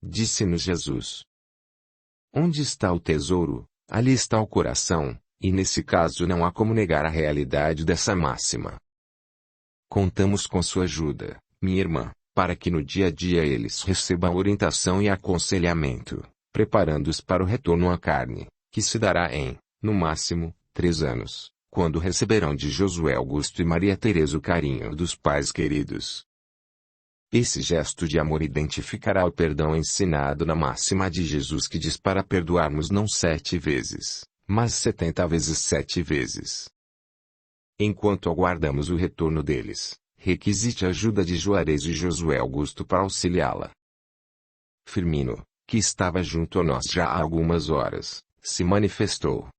Disse-nos Jesus. Onde está o tesouro, ali está o coração, e nesse caso não há como negar a realidade dessa máxima. Contamos com sua ajuda, minha irmã, para que no dia a dia eles recebam orientação e aconselhamento, preparando-os para o retorno à carne, que se dará em, no máximo, 3 anos, quando receberão de Josué Augusto e Maria Teresa o carinho dos pais queridos. Esse gesto de amor identificará o perdão ensinado na máxima de Jesus que diz para perdoarmos não 7 vezes, mas 70 vezes 7 vezes. Enquanto aguardamos o retorno deles, requisite a ajuda de Juarez e Josué Augusto para auxiliá-la. Firmino, que estava junto a nós já há algumas horas, se manifestou.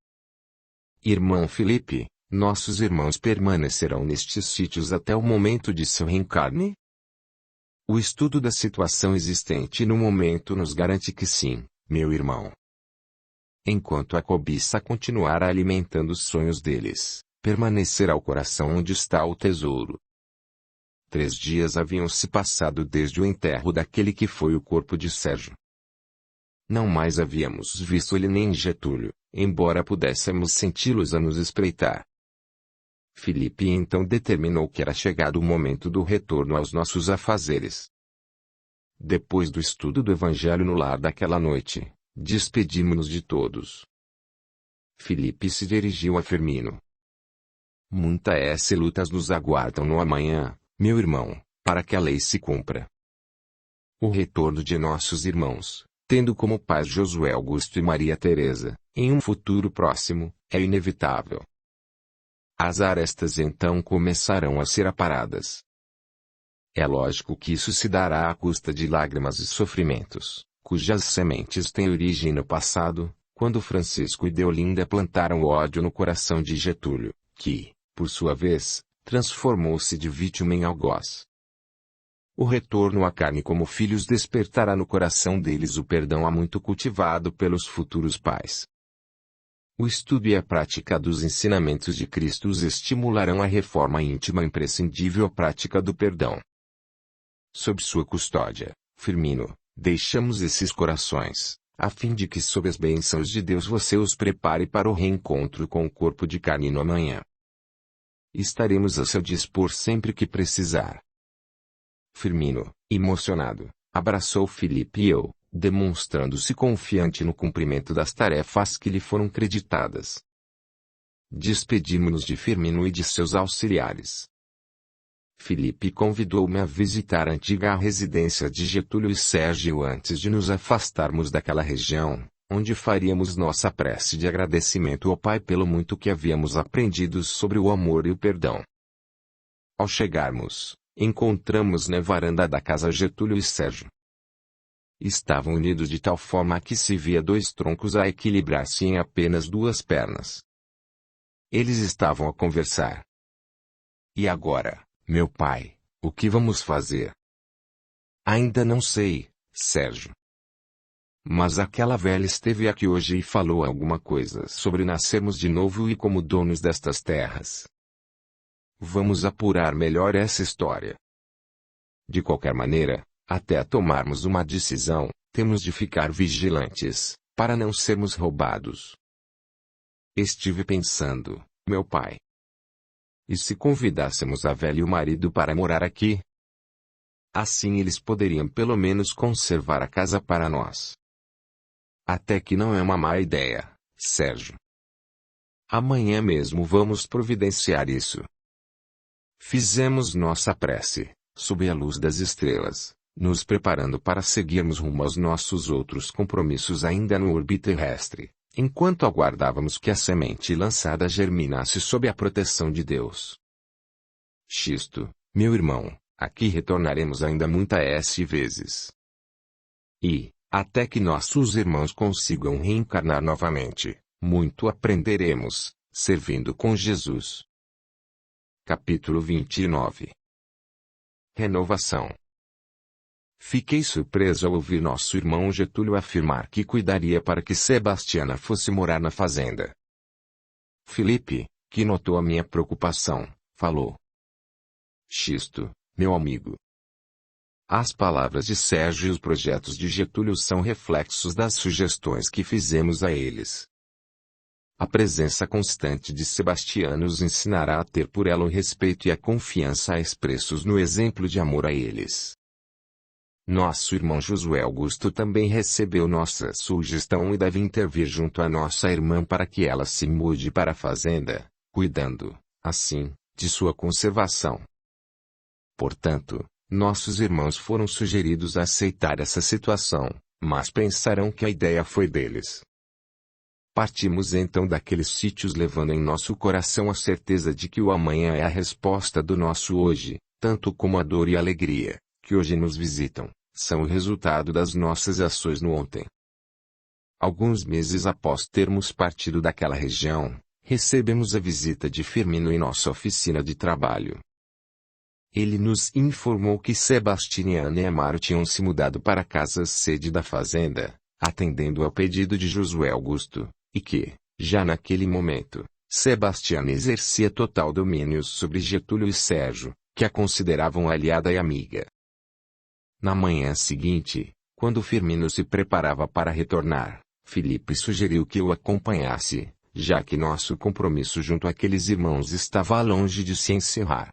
Irmão Felipe, nossos irmãos permanecerão nestes sítios até o momento de seu reencarne? O estudo da situação existente no momento nos garante que sim, meu irmão. Enquanto a cobiça continuar alimentando os sonhos deles, permanecerá o coração onde está o tesouro. 3 dias haviam se passado desde o enterro daquele que foi o corpo de Sérgio. Não mais havíamos visto ele nem Getúlio, embora pudéssemos senti-los a nos espreitar. Felipe então determinou que era chegado o momento do retorno aos nossos afazeres. Depois do estudo do Evangelho no lar daquela noite, despedimos-nos de todos. Felipe se dirigiu a Firmino. Muitas lutas nos aguardam no amanhã, meu irmão, para que a lei se cumpra. O retorno de nossos irmãos, tendo como pais Josué Augusto e Maria Teresa, em um futuro próximo, é inevitável. As arestas então começarão a ser aparadas. É lógico que isso se dará à custa de lágrimas e sofrimentos, cujas sementes têm origem no passado, quando Francisco e Deolinda plantaram ódio no coração de Getúlio, que, por sua vez, transformou-se de vítima em algoz. O retorno à carne como filhos despertará no coração deles o perdão há muito cultivado pelos futuros pais. O estudo e a prática dos ensinamentos de Cristo os estimularão à reforma íntima imprescindível à prática do perdão. Sob sua custódia, Firmino, deixamos esses corações, a fim de que sob as bênçãos de Deus você os prepare para o reencontro com o corpo de carne no amanhã. Estaremos a seu dispor sempre que precisar. Firmino, emocionado, abraçou Felipe e eu, demonstrando-se confiante no cumprimento das tarefas que lhe foram creditadas. Despedimos-nos de Firmino e de seus auxiliares. Felipe convidou-me a visitar a antiga residência de Getúlio e Sérgio antes de nos afastarmos daquela região, onde faríamos nossa prece de agradecimento ao Pai pelo muito que havíamos aprendido sobre o amor e o perdão. Ao chegarmos, encontramos na varanda da casa Getúlio e Sérgio. estavam unidos de tal forma que se via dois troncos a equilibrar-se em apenas duas pernas. Eles estavam a conversar. E agora, meu pai, o que vamos fazer? Ainda não sei, Sérgio. Mas aquela velha esteve aqui hoje e falou alguma coisa sobre nascermos de novo e como donos destas terras. Vamos apurar melhor essa história. De qualquer maneira, até tomarmos uma decisão, temos de ficar vigilantes, para não sermos roubados. Estive pensando, meu pai. E se convidássemos a velha e o marido para morar aqui? Assim eles poderiam pelo menos conservar a casa para nós. Até que não é uma má ideia, Sérgio. Amanhã mesmo vamos providenciar isso. Fizemos nossa prece, sob a luz das estrelas, nos preparando para seguirmos rumo aos nossos outros compromissos ainda no orbe terrestre, enquanto aguardávamos que a semente lançada germinasse sob a proteção de Deus. Xisto, meu irmão, aqui retornaremos ainda muitas vezes. E, até que nossos irmãos consigam reencarnar novamente, muito aprenderemos, servindo com Jesus. Capítulo 29. Renovação. Fiquei surpreso ao ouvir nosso irmão Getúlio afirmar que cuidaria para que Sebastiana fosse morar na fazenda. Felipe, que notou a minha preocupação, falou. Xisto, meu amigo. As palavras de Sérgio e os projetos de Getúlio são reflexos das sugestões que fizemos a eles. A presença constante de Sebastiana os ensinará a ter por ela o respeito e a confiança expressos no exemplo de amor a eles. Nosso irmão Josué Augusto também recebeu nossa sugestão e deve intervir junto à nossa irmã para que ela se mude para a fazenda, cuidando, assim, de sua conservação. Portanto, nossos irmãos foram sugeridos a aceitar essa situação, mas pensarão que a ideia foi deles. Partimos então daqueles sítios levando em nosso coração a certeza de que o amanhã é a resposta do nosso hoje, tanto como a dor e a alegria, que hoje nos visitam, são o resultado das nossas ações no ontem. Alguns meses após termos partido daquela região, recebemos a visita de Firmino em nossa oficina de trabalho. Ele nos informou que Sebastiana e Amaro tinham se mudado para a casa-sede da fazenda, atendendo ao pedido de Josué Augusto, e que, já naquele momento, Sebastiana exercia total domínio sobre Getúlio e Sérgio, que a consideravam aliada e amiga. Na manhã seguinte, quando Firmino se preparava para retornar, Felipe sugeriu que o acompanhasse, já que nosso compromisso junto àqueles irmãos estava longe de se encerrar.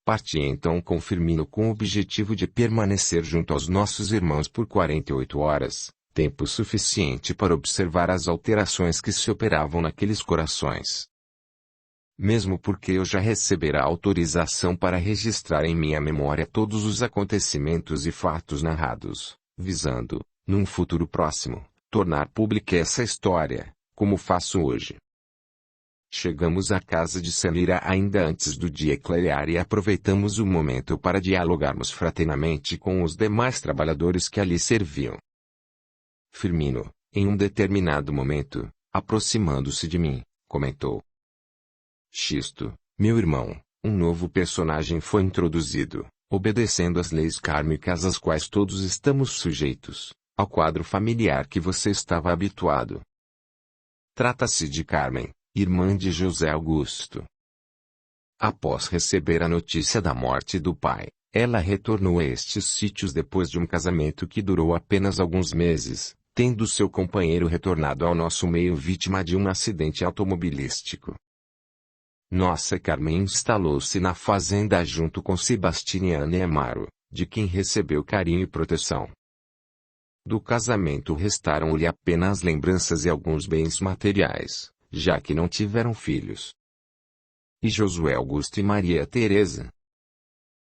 Parti então com Firmino com o objetivo de permanecer junto aos nossos irmãos por 48 horas, tempo suficiente para observar as alterações que se operavam naqueles corações. Mesmo porque eu já recebera autorização para registrar em minha memória todos os acontecimentos e fatos narrados, visando, num futuro próximo, tornar pública essa história, como faço hoje. Chegamos à casa de Samira ainda antes do dia clarear e aproveitamos o momento para dialogarmos fraternamente com os demais trabalhadores que ali serviam. Firmino, em um determinado momento, aproximando-se de mim, comentou. Xisto, meu irmão, um novo personagem foi introduzido, obedecendo às leis kármicas às quais todos estamos sujeitos, ao quadro familiar que você estava habituado. Trata-se de Carmen, irmã de José Augusto. Após receber a notícia da morte do pai, ela retornou a estes sítios depois de um casamento que durou apenas alguns meses, tendo seu companheiro retornado ao nosso meio vítima de um acidente automobilístico. Nossa Carmen instalou-se na fazenda junto com Sebastiana e Amaro, de quem recebeu carinho e proteção. Do casamento restaram-lhe apenas lembranças e alguns bens materiais, já que não tiveram filhos. E Josué Augusto e Maria Teresa?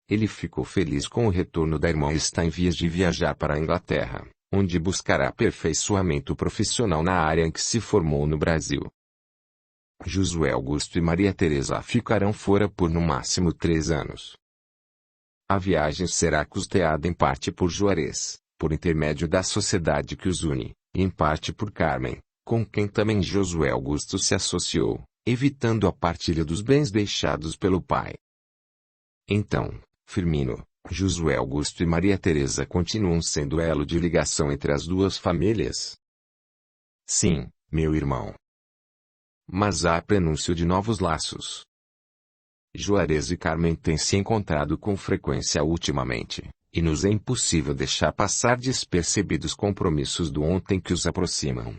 Ele ficou feliz com o retorno da irmã e está em vias de viajar para a Inglaterra, onde buscará aperfeiçoamento profissional na área em que se formou no Brasil. Josué Augusto e Maria Teresa ficarão fora por no máximo 3 anos. A viagem será custeada em parte por Juarez, por intermédio da sociedade que os une, e em parte por Carmen, com quem também Josué Augusto se associou, evitando a partilha dos bens deixados pelo pai. Então, Firmino, Josué Augusto e Maria Teresa continuam sendo elo de ligação entre as duas famílias? Sim, meu irmão. Mas há prenúncio de novos laços. Juarez e Carmen têm se encontrado com frequência ultimamente, e nos é impossível deixar passar despercebidos compromissos do ontem que os aproximam.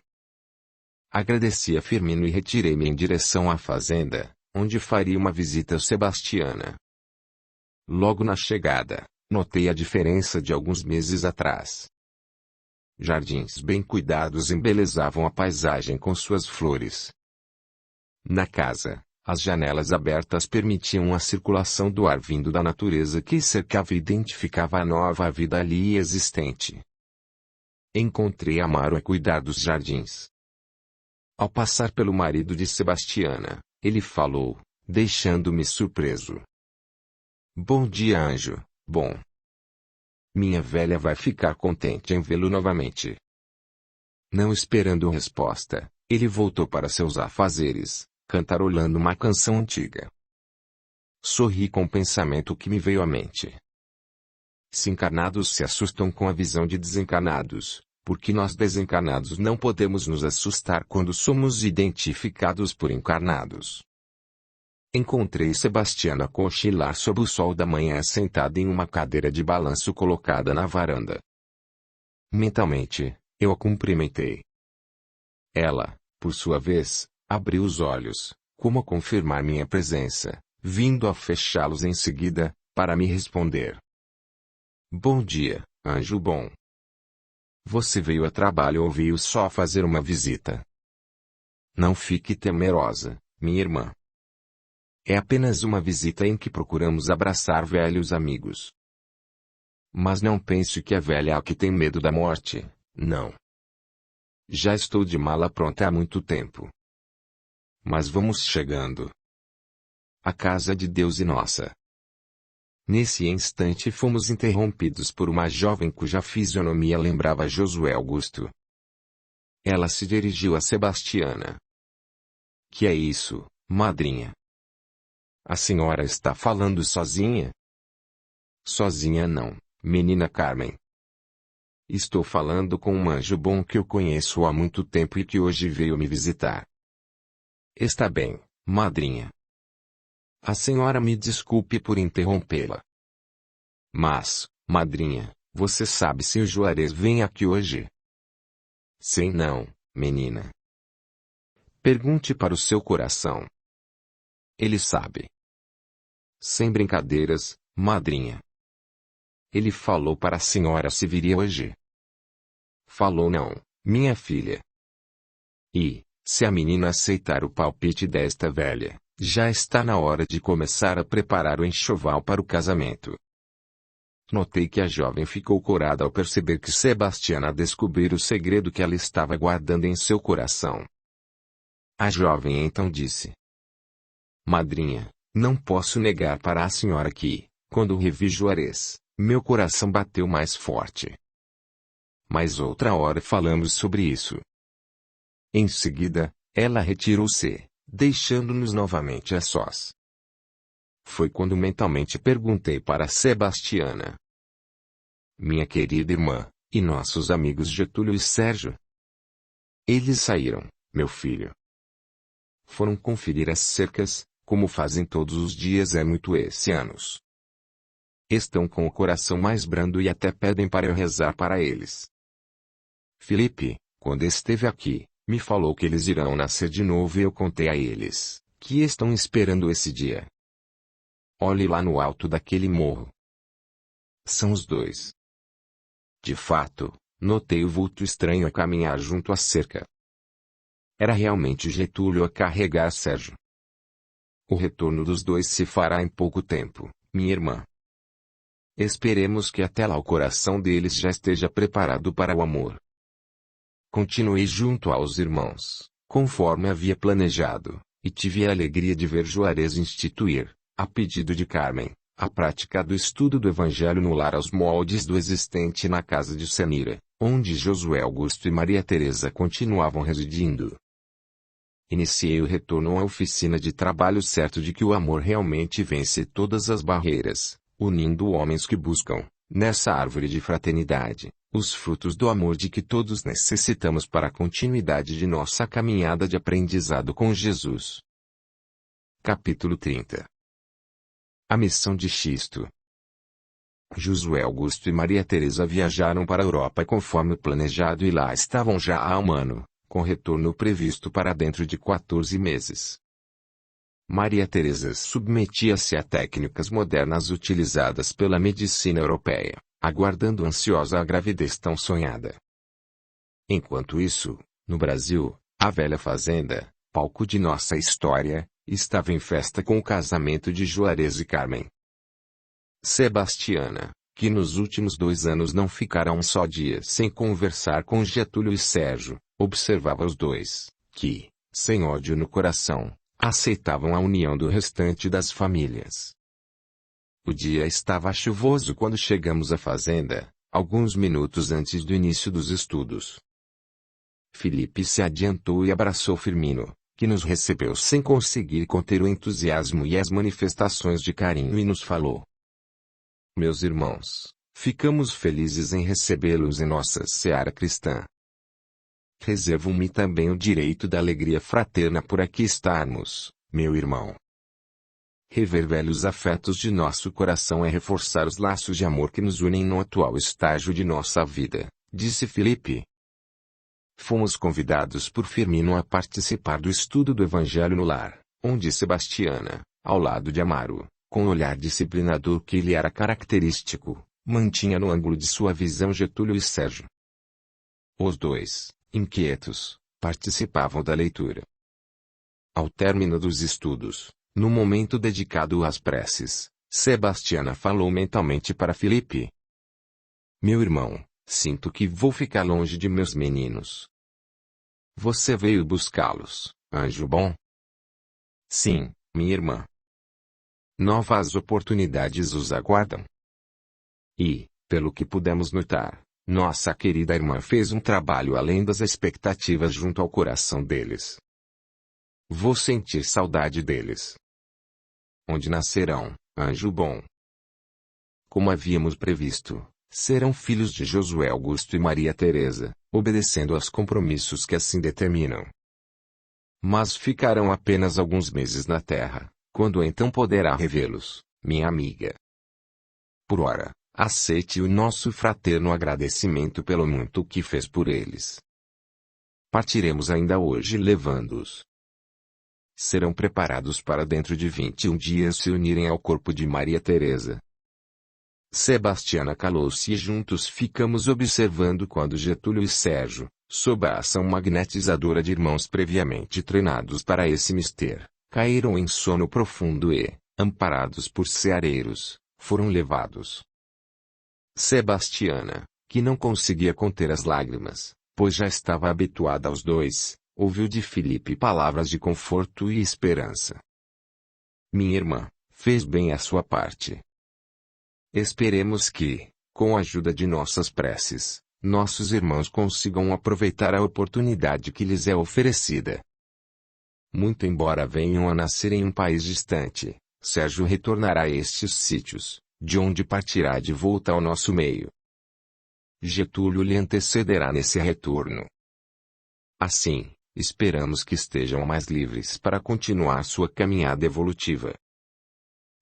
Agradeci a Firmino e retirei-me em direção à fazenda, onde faria uma visita a Sebastiana. Logo na chegada, notei a diferença de alguns meses atrás. Jardins bem cuidados embelezavam a paisagem com suas flores. Na casa, as janelas abertas permitiam a circulação do ar vindo da natureza que cercava e identificava a nova vida ali existente. Encontrei Amaro a cuidar dos jardins. Ao passar pelo marido de Sebastiana, ele falou, deixando-me surpreso. Bom dia, anjo, bom. Minha velha vai ficar contente em vê-lo novamente. Não esperando resposta, ele voltou para seus afazeres, cantarolando uma canção antiga. Sorri com o pensamento que me veio à mente. Se encarnados se assustam com a visão de desencarnados, porque nós desencarnados não podemos nos assustar quando somos identificados por encarnados. Encontrei Sebastiana a cochilar sob o sol da manhã sentada em uma cadeira de balanço colocada na varanda. Mentalmente, eu a cumprimentei. Ela, por sua vez, abriu os olhos, como a confirmar minha presença, vindo a fechá-los em seguida, para me responder. Bom dia, anjo bom. Você veio a trabalho ou veio só fazer uma visita? Não fique temerosa, minha irmã. É apenas uma visita em que procuramos abraçar velhos amigos. Mas não pense que a velha é a que tem medo da morte, não. Já estou de mala pronta há muito tempo. Mas vamos chegando. A casa de Deus e nossa. Nesse instante fomos interrompidos por uma jovem cuja fisionomia lembrava Josué Augusto. Ela se dirigiu a Sebastiana. Que é isso, madrinha? A senhora está falando sozinha? Sozinha não, menina Carmen. Estou falando com um anjo bom que eu conheço há muito tempo e que hoje veio me visitar. Está bem, madrinha. A senhora me desculpe por interrompê-la. Mas, madrinha, você sabe se o Juarez vem aqui hoje? Sei não, menina. Pergunte para o seu coração. Ele sabe. Sem brincadeiras, madrinha. Ele falou para a senhora se viria hoje. Falou não, minha filha. E, se a menina aceitar o palpite desta velha, já está na hora de começar a preparar o enxoval para o casamento. Notei que a jovem ficou corada ao perceber que Sebastiana descobrira o segredo que ela estava guardando em seu coração. A jovem então disse. Madrinha, não posso negar para a senhora que, quando revi Juarez, meu coração bateu mais forte. Mas outra hora falamos sobre isso. Em seguida, ela retirou-se, deixando-nos novamente a sós. Foi quando mentalmente perguntei para Sebastiana. Minha querida irmã, e nossos amigos Getúlio e Sérgio? Eles saíram, meu filho. Foram conferir as cercas, como fazem todos os dias há muitos anos. Estão com o coração mais brando e até pedem para eu rezar para eles. Felipe, quando esteve aqui, me falou que eles irão nascer de novo e eu contei a eles, que estão esperando esse dia. Olhe lá no alto daquele morro. São os dois. De fato, notei o vulto estranho a caminhar junto à cerca. Era realmente Getúlio a carregar Sérgio. O retorno dos dois se fará em pouco tempo, minha irmã. Esperemos que até lá o coração deles já esteja preparado para o amor. Continuei junto aos irmãos, conforme havia planejado, e tive a alegria de ver Juarez instituir, a pedido de Carmen, a prática do estudo do Evangelho no lar aos moldes do existente na casa de Senira, onde Josué Augusto e Maria Teresa continuavam residindo. Iniciei o retorno à oficina de trabalho certo de que o amor realmente vence todas as barreiras, unindo homens que buscam, nessa árvore de fraternidade, os frutos do amor de que todos necessitamos para a continuidade de nossa caminhada de aprendizado com Jesus. Capítulo 30. A missão de Xisto. Josué Augusto e Maria Teresa viajaram para a Europa conforme planejado e lá estavam já há um ano, com retorno previsto para dentro de 14 meses. Maria Teresa submetia-se a técnicas modernas utilizadas pela medicina europeia, aguardando ansiosa a gravidez tão sonhada. Enquanto isso, no Brasil, a velha fazenda, palco de nossa história, estava em festa com o casamento de Juarez e Carmen. Sebastiana, que nos últimos 2 anos não ficara um só dia sem conversar com Getúlio e Sérgio, observava os dois, que, sem ódio no coração, aceitavam a união do restante das famílias. O dia estava chuvoso quando chegamos à fazenda, alguns minutos antes do início dos estudos. Felipe se adiantou e abraçou Firmino, que nos recebeu sem conseguir conter o entusiasmo e as manifestações de carinho e nos falou: meus irmãos, ficamos felizes em recebê-los em nossa seara cristã. Reservo-me também o direito da alegria fraterna por aqui estarmos, meu irmão. Rever velhos afetos de nosso coração é reforçar os laços de amor que nos unem no atual estágio de nossa vida, disse Felipe. Fomos convidados por Firmino a participar do estudo do Evangelho no lar, onde Sebastiana, ao lado de Amaro, com o olhar disciplinador que lhe era característico, mantinha no ângulo de sua visão Getúlio e Sérgio. Os dois, inquietos, participavam da leitura. Ao término dos estudos, no momento dedicado às preces, Sebastiana falou mentalmente para Felipe: meu irmão, sinto que vou ficar longe de meus meninos. Você veio buscá-los, anjo bom? Sim, minha irmã. Novas oportunidades os aguardam. E, pelo que pudemos notar, nossa querida irmã fez um trabalho além das expectativas junto ao coração deles. Vou sentir saudade deles. Onde nascerão, anjo bom? Como havíamos previsto, serão filhos de Josué Augusto e Maria Teresa, obedecendo aos compromissos que assim determinam. Mas ficarão apenas alguns meses na terra, quando então poderá revê-los, minha amiga. Por ora, aceite o nosso fraterno agradecimento pelo muito que fez por eles. Partiremos ainda hoje levando-os. Serão preparados para dentro de 21 dias se unirem ao corpo de Maria Teresa. Sebastiana calou-se e juntos ficamos observando quando Getúlio e Sérgio, sob a ação magnetizadora de irmãos previamente treinados para esse mister, caíram em sono profundo e, amparados por seareiros, foram levados. Sebastiana, que não conseguia conter as lágrimas, pois já estava habituada aos dois, ouviu de Felipe palavras de conforto e esperança. Minha irmã, fez bem a sua parte. Esperemos que, com a ajuda de nossas preces, nossos irmãos consigam aproveitar a oportunidade que lhes é oferecida. Muito embora venham a nascer em um país distante, Sérgio retornará a estes sítios, de onde partirá de volta ao nosso meio. Getúlio lhe antecederá nesse retorno. Assim, esperamos que estejam mais livres para continuar sua caminhada evolutiva.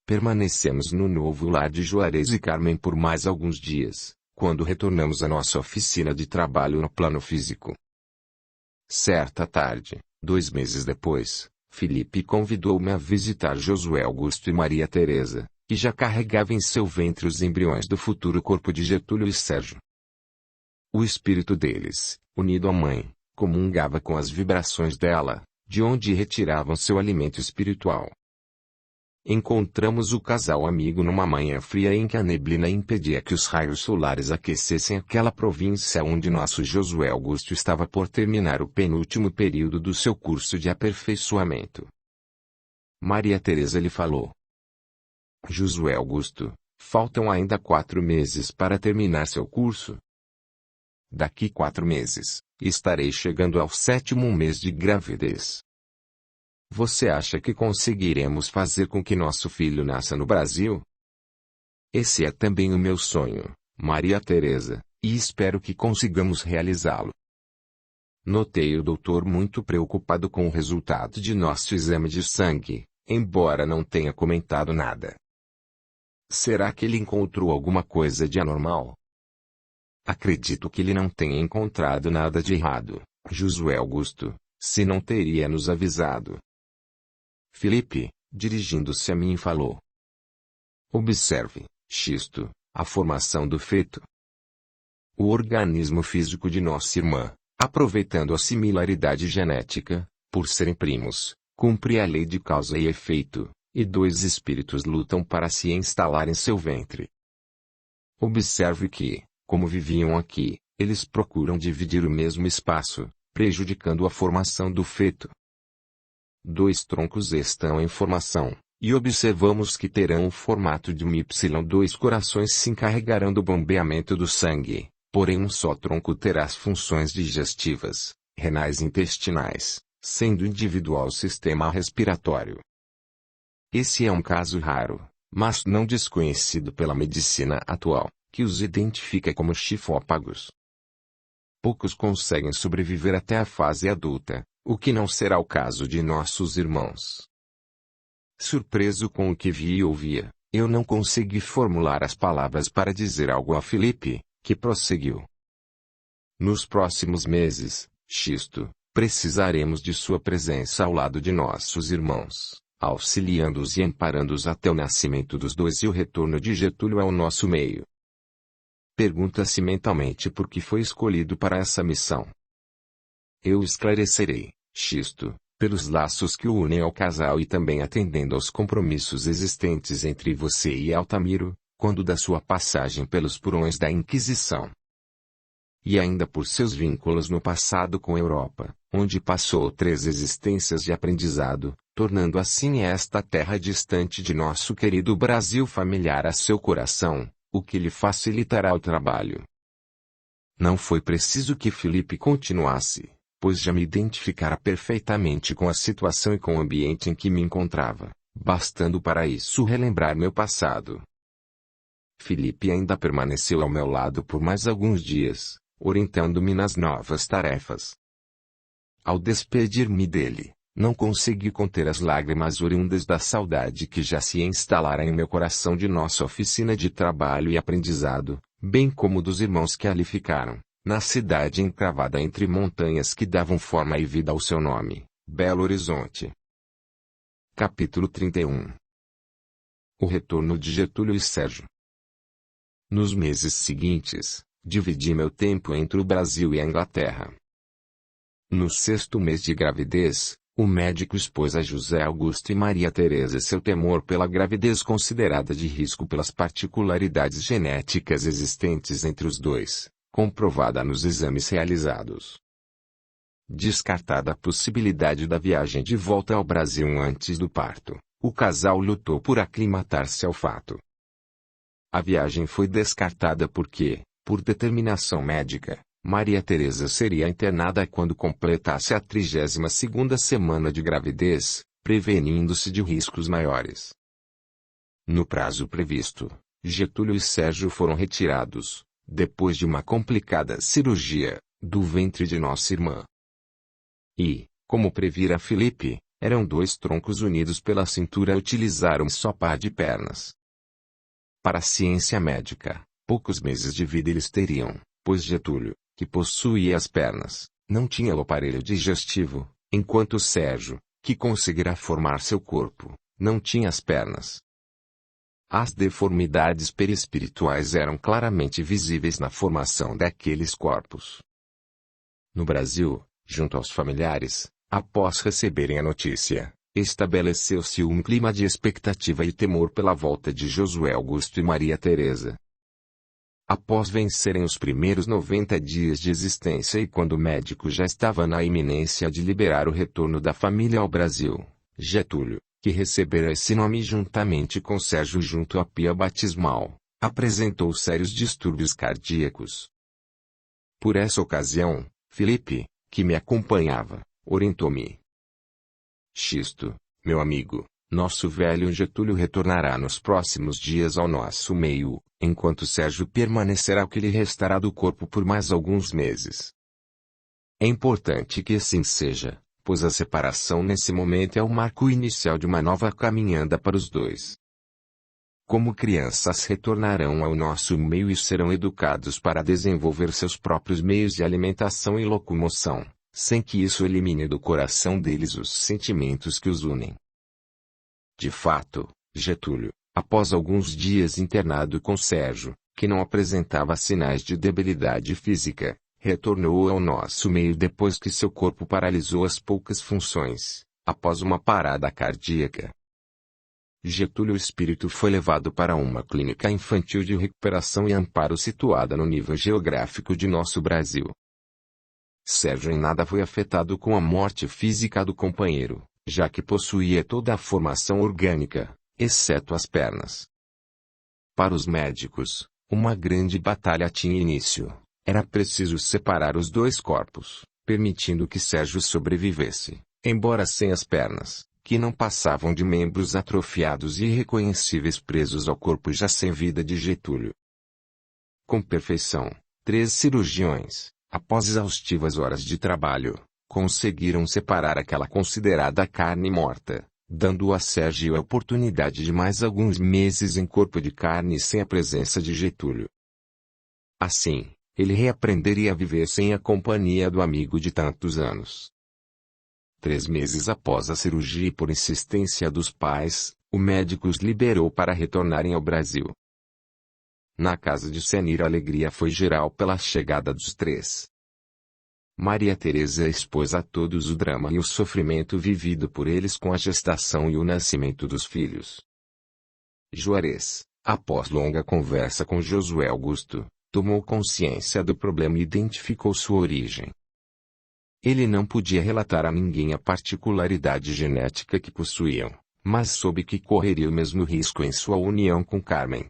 Permanecemos no novo lar de Juarez e Carmen por mais alguns dias, quando retornamos à nossa oficina de trabalho no plano físico. Certa tarde, 2 meses depois, Felipe convidou-me a visitar Josué Augusto e Maria Teresa, que já carregava em seu ventre os embriões do futuro corpo de Getúlio e Sérgio. O espírito deles, unido à mãe, comungava com as vibrações dela, de onde retiravam seu alimento espiritual. Encontramos o casal amigo numa manhã fria em que a neblina impedia que os raios solares aquecessem aquela província onde nosso Josué Augusto estava por terminar o penúltimo período do seu curso de aperfeiçoamento. Maria Teresa lhe falou: Josué Augusto, faltam ainda 4 meses para terminar seu curso. Daqui 4 meses, estarei chegando ao 7º mês de gravidez. Você acha que conseguiremos fazer com que nosso filho nasça no Brasil? Esse é também o meu sonho, Maria Teresa, e espero que consigamos realizá-lo. Notei o doutor muito preocupado com o resultado de nosso exame de sangue, embora não tenha comentado nada. Será que ele encontrou alguma coisa de anormal? Acredito que ele não tenha encontrado nada de errado, Josué Augusto, se não teria nos avisado. Felipe, dirigindo-se a mim, falou. Observe, Xisto, a formação do feto. O organismo físico de nossa irmã, aproveitando a similaridade genética, por serem primos, cumpre a lei de causa e efeito, e 2 espíritos lutam para se instalar em seu ventre. Observe que, como viviam aqui, eles procuram dividir o mesmo espaço, prejudicando a formação do feto. 2 troncos estão em formação, e observamos que terão o formato de um Y. 2 corações se encarregarão do bombeamento do sangue, porém um só tronco terá as funções digestivas, renais e intestinais, sendo individual o sistema respiratório. Esse é um caso raro, mas não desconhecido pela medicina atual, que os identifica como chifópagos. Poucos conseguem sobreviver até a fase adulta, o que não será o caso de nossos irmãos. Surpreso com o que vi e ouvia, eu não consegui formular as palavras para dizer algo a Felipe, que prosseguiu. Nos próximos meses, Xisto, precisaremos de sua presença ao lado de nossos irmãos, auxiliando-os e amparando-os até o nascimento dos 2 e o retorno de Getúlio ao nosso meio. Pergunta-se mentalmente por que foi escolhido para essa missão. Eu esclarecerei, Xisto, pelos laços que o unem ao casal e também atendendo aos compromissos existentes entre você e Altamiro, quando da sua passagem pelos porões da Inquisição. E ainda por seus vínculos no passado com a Europa, onde passou 3 existências de aprendizado, tornando assim esta terra distante de nosso querido Brasil familiar a seu coração, o que lhe facilitará o trabalho. Não foi preciso que Felipe continuasse, pois já me identificara perfeitamente com a situação e com o ambiente em que me encontrava, bastando para isso relembrar meu passado. Felipe ainda permaneceu ao meu lado por mais alguns dias, orientando-me nas novas tarefas. Ao despedir-me dele, não consegui conter as lágrimas oriundas da saudade que já se instalara em meu coração de nossa oficina de trabalho e aprendizado, bem como dos irmãos que ali ficaram, na cidade encravada entre montanhas que davam forma e vida ao seu nome, Belo Horizonte. Capítulo 31. O retorno de Getúlio e Sérgio. Nos meses seguintes, dividi meu tempo entre o Brasil e a Inglaterra. No 6º mês de gravidez, o médico expôs a José Augusto e Maria Teresa seu temor pela gravidez considerada de risco pelas particularidades genéticas existentes entre os 2, comprovada nos exames realizados. Descartada a possibilidade da viagem de volta ao Brasil antes do parto, o casal lutou por aclimatar-se ao fato. A viagem foi descartada porque, por determinação médica, Maria Teresa seria internada quando completasse a 32ª semana de gravidez, prevenindo-se de riscos maiores. No prazo previsto, Getúlio e Sérgio foram retirados, depois de uma complicada cirurgia, do ventre de nossa irmã. E, como previra Felipe, eram 2 troncos unidos pela cintura e utilizaram só par de pernas. Para a ciência médica, poucos meses de vida eles teriam, pois Getúlio, que possuía as pernas, não tinha o aparelho digestivo, enquanto Sérgio, que conseguirá formar seu corpo, não tinha as pernas. As deformidades perispirituais eram claramente visíveis na formação daqueles corpos. No Brasil, junto aos familiares, após receberem a notícia, estabeleceu-se um clima de expectativa e temor pela volta de Josué Augusto e Maria Teresa. Após vencerem os primeiros 90 dias de existência e quando o médico já estava na iminência de liberar o retorno da família ao Brasil, Getúlio, que recebera esse nome juntamente com Sérgio junto à pia batismal, apresentou sérios distúrbios cardíacos. Por essa ocasião, Felipe, que me acompanhava, orientou-me. Xisto, meu amigo, nosso velho Getúlio retornará nos próximos dias ao nosso meio, enquanto Sérgio permanecerá o que lhe restará do corpo por mais alguns meses. É importante que assim seja, pois a separação nesse momento é o marco inicial de uma nova caminhada para os dois. Como crianças retornarão ao nosso meio e serão educados para desenvolver seus próprios meios de alimentação e locomoção, sem que isso elimine do coração deles os sentimentos que os unem. De fato, Getúlio, após alguns dias internado com Sérgio, que não apresentava sinais de debilidade física, retornou ao nosso meio depois que seu corpo paralisou as poucas funções, após uma parada cardíaca. Getúlio Espírito foi levado para uma clínica infantil de recuperação e amparo situada no nível geográfico de nosso Brasil. Sérgio em nada foi afetado com a morte física do companheiro, já que possuía toda a formação orgânica, exceto as pernas. Para os médicos, uma grande batalha tinha início. Era preciso separar os dois corpos, permitindo que Sérgio sobrevivesse, embora sem as pernas, que não passavam de membros atrofiados e irreconhecíveis presos ao corpo já sem vida de Getúlio. Com perfeição, 3 cirurgiões, após exaustivas horas de trabalho, conseguiram separar aquela considerada carne morta, dando a Sérgio a oportunidade de mais alguns meses em corpo de carne sem a presença de Getúlio. Assim, ele reaprenderia a viver sem a companhia do amigo de tantos anos. 3 meses após a cirurgia e por insistência dos pais, o médico os liberou para retornarem ao Brasil. Na casa de Senir a alegria foi geral pela chegada dos 3. Maria Teresa expôs a todos o drama e o sofrimento vivido por eles com a gestação e o nascimento dos filhos. Juarez, após longa conversa com Josué Augusto, tomou consciência do problema e identificou sua origem. Ele não podia relatar a ninguém a particularidade genética que possuíam, mas soube que correria o mesmo risco em sua união com Carmen.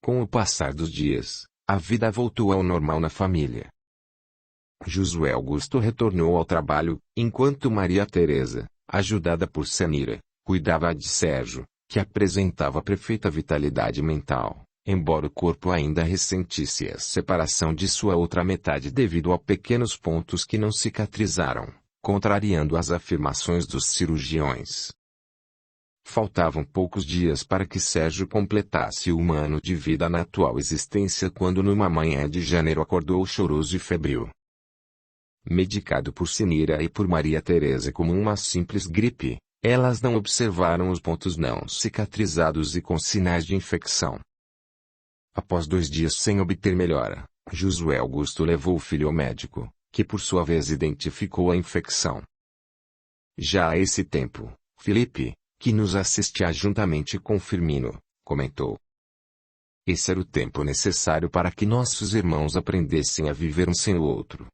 Com o passar dos dias, a vida voltou ao normal na família. Josué Augusto retornou ao trabalho, enquanto Maria Teresa, ajudada por Senira, cuidava de Sérgio, que apresentava perfeita vitalidade mental, embora o corpo ainda ressentisse a separação de sua outra metade devido a pequenos pontos que não cicatrizaram, contrariando as afirmações dos cirurgiões. Faltavam poucos dias para que Sérgio completasse 1 ano de vida na atual existência quando numa manhã de janeiro acordou choroso e febril. Medicado por Senira e por Maria Teresa como uma simples gripe, elas não observaram os pontos não cicatrizados e com sinais de infecção. Após 2 dias sem obter melhora, Josué Augusto levou o filho ao médico, que por sua vez identificou a infecção. Já a esse tempo, Felipe, que nos assistia juntamente com Firmino, comentou: esse era o tempo necessário para que nossos irmãos aprendessem a viver um sem o outro.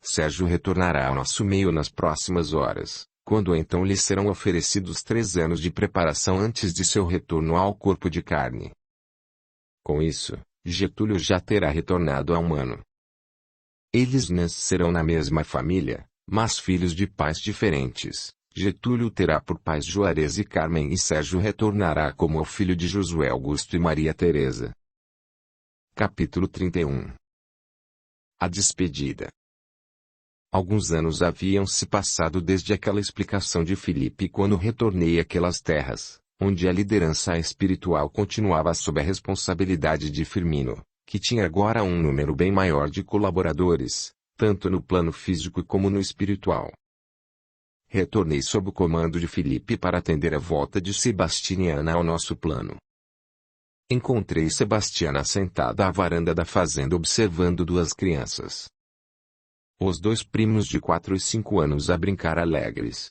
Sérgio retornará ao nosso meio nas próximas horas, quando então lhe serão oferecidos 3 anos de preparação antes de seu retorno ao corpo de carne. Com isso, Getúlio já terá retornado há 1 ano. Eles nascerão na mesma família, mas filhos de pais diferentes. Getúlio terá por pais Juarez e Carmen e Sérgio retornará como o filho de Josué Augusto e Maria Teresa. Capítulo 31. A despedida. Alguns anos haviam se passado desde aquela explicação de Felipe quando retornei àquelas terras, onde a liderança espiritual continuava sob a responsabilidade de Firmino, que tinha agora um número bem maior de colaboradores, tanto no plano físico como no espiritual. Retornei sob o comando de Felipe para atender a volta de Sebastiana ao nosso plano. Encontrei Sebastiana sentada à varanda da fazenda observando 2 crianças. Os 2 primos de 4 e 5 anos a brincar alegres.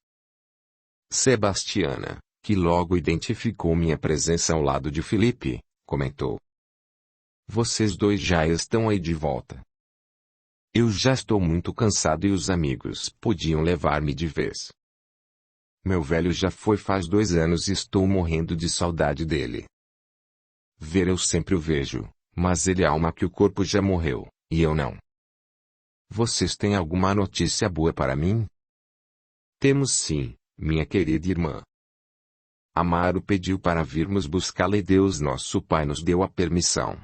Sebastiana, que logo identificou minha presença ao lado de Felipe, comentou: vocês 2 já estão aí de volta. Eu já estou muito cansado e os amigos podiam levar-me de vez. Meu velho já foi faz 2 anos e estou morrendo de saudade dele. Ver eu sempre o vejo, mas ele é alma que o corpo já morreu, e eu não. Vocês têm alguma notícia boa para mim? Temos sim, minha querida irmã. Amaro pediu para virmos buscá-la e Deus nosso Pai nos deu a permissão.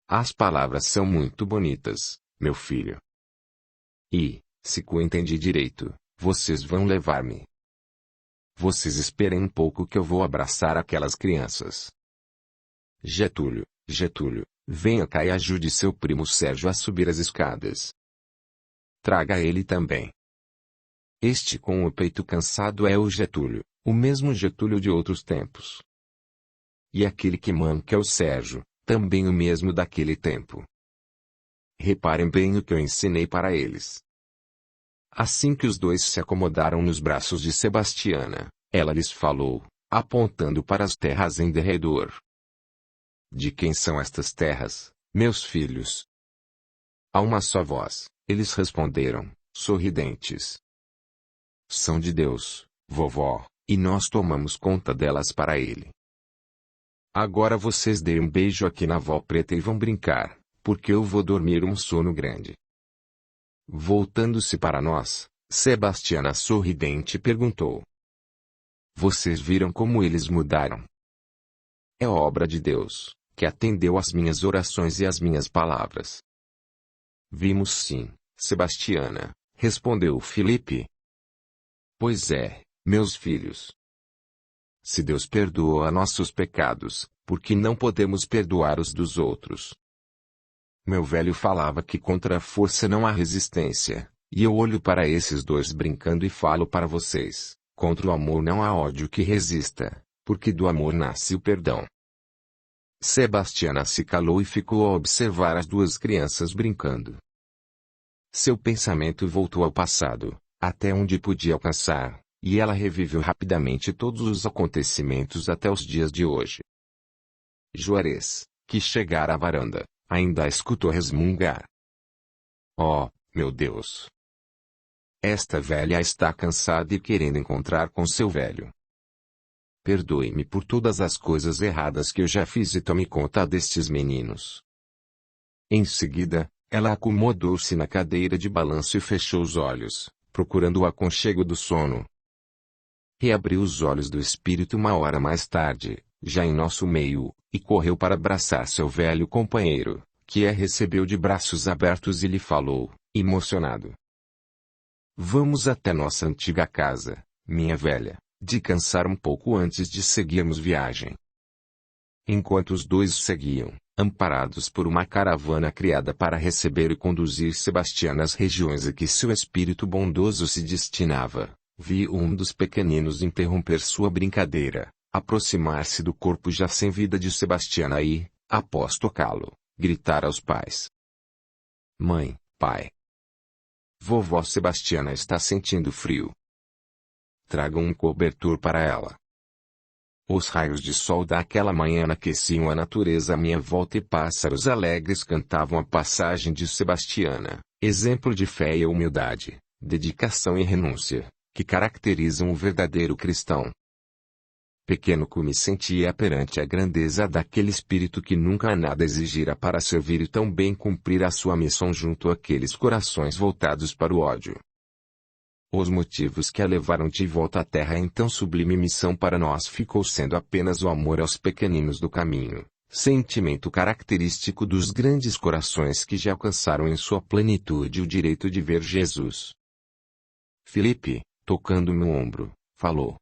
As palavras são muito bonitas, meu filho. E, se eu entendi direito, vocês vão levar-me. Vocês esperem um pouco que eu vou abraçar aquelas crianças. Getúlio, venha cá e ajude seu primo Sérgio a subir as escadas. Traga ele também. Este com o peito cansado é o Getúlio, o mesmo Getúlio de outros tempos. E aquele que manca é o Sérgio, também o mesmo daquele tempo. Reparem bem o que eu ensinei para eles. Assim que os dois se acomodaram nos braços de Sebastiana, ela lhes falou, apontando para as terras em derredor. De quem são estas terras, meus filhos? A uma só voz, eles responderam, sorridentes. São de Deus, vovó, e nós tomamos conta delas para ele. Agora vocês deem um beijo aqui na avó preta e vão brincar, porque eu vou dormir um sono grande. Voltando-se para nós, Sebastiana sorridente perguntou. Vocês viram como eles mudaram? É obra de Deus, que atendeu às minhas orações e às minhas palavras. Vimos sim, Sebastiana, respondeu Felipe. Pois é, meus filhos. Se Deus perdoa nossos pecados, por que não podemos perdoar os dos outros? Meu velho falava que contra a força não há resistência, e eu olho para esses dois brincando e falo para vocês, contra o amor não há ódio que resista, porque do amor nasce o perdão. Sebastiana se calou e ficou a observar as duas crianças brincando. Seu pensamento voltou ao passado, até onde podia alcançar, e ela reviveu rapidamente todos os acontecimentos até os dias de hoje. Juarez, que chegara à varanda, ainda a escutou resmungar. Oh, meu Deus! Esta velha está cansada e querendo encontrar com seu velho. Perdoe-me por todas as coisas erradas que eu já fiz e tome conta destes meninos. Em seguida, ela acomodou-se na cadeira de balanço e fechou os olhos, procurando o aconchego do sono. Reabriu os olhos do espírito uma hora mais tarde, já em nosso meio, e correu para abraçar seu velho companheiro, que a recebeu de braços abertos e lhe falou, emocionado. Vamos até nossa antiga casa, minha velha, de cansar um pouco antes de seguirmos viagem. Enquanto os dois seguiam, amparados por uma caravana criada para receber e conduzir Sebastiana às regiões a que seu espírito bondoso se destinava, vi um dos pequeninos interromper sua brincadeira, aproximar-se do corpo já sem vida de Sebastiana e, após tocá-lo, gritar aos pais. Mãe, pai. Vovó Sebastiana está sentindo frio. Tragam um cobertor para ela. Os raios de sol daquela manhã aqueciam a natureza à minha volta e pássaros alegres cantavam a passagem de Sebastiana, exemplo de fé e humildade, dedicação e renúncia, que caracterizam o verdadeiro cristão. Pequeno como me sentia perante a grandeza daquele espírito que nunca a nada exigira para servir e tão bem cumprir a sua missão junto àqueles corações voltados para o ódio. Os motivos que a levaram de volta à terra em tão sublime missão para nós ficou sendo apenas o amor aos pequeninos do caminho, sentimento característico dos grandes corações que já alcançaram em sua plenitude o direito de ver Jesus. Felipe, tocando no ombro, falou.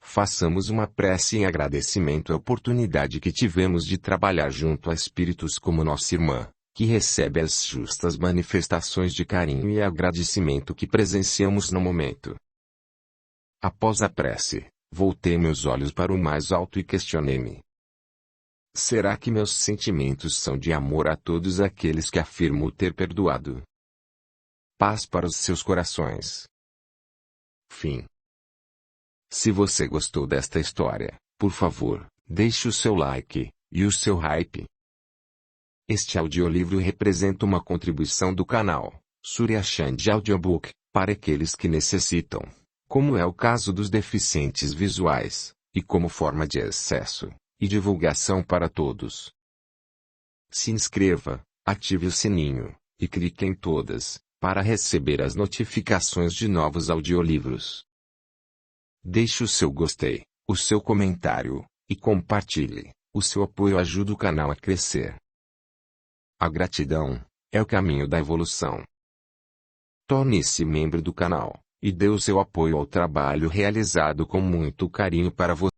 Façamos uma prece em agradecimento à oportunidade que tivemos de trabalhar junto a espíritos como nossa irmã, que recebe as justas manifestações de carinho e agradecimento que presenciamos no momento. Após a prece, voltei meus olhos para o mais alto e questionei-me. Será que meus sentimentos são de amor a todos aqueles que afirmo ter perdoado? Paz para os seus corações. Fim. Se você gostou desta história, por favor, deixe o seu like, e o seu hype. Este audiolivro representa uma contribuição do canal, Surya Chand Audiobook, para aqueles que necessitam. como é o caso dos deficientes visuais, e como forma de acesso e divulgação para todos. Se inscreva, ative o sininho, e clique em todas, para receber as notificações de novos audiolivros. Deixe o seu gostei, o seu comentário, e compartilhe. O seu apoio ajuda o canal a crescer. A gratidão é o caminho da evolução. Torne-se membro do canal, e dê o seu apoio ao trabalho realizado com muito carinho para você.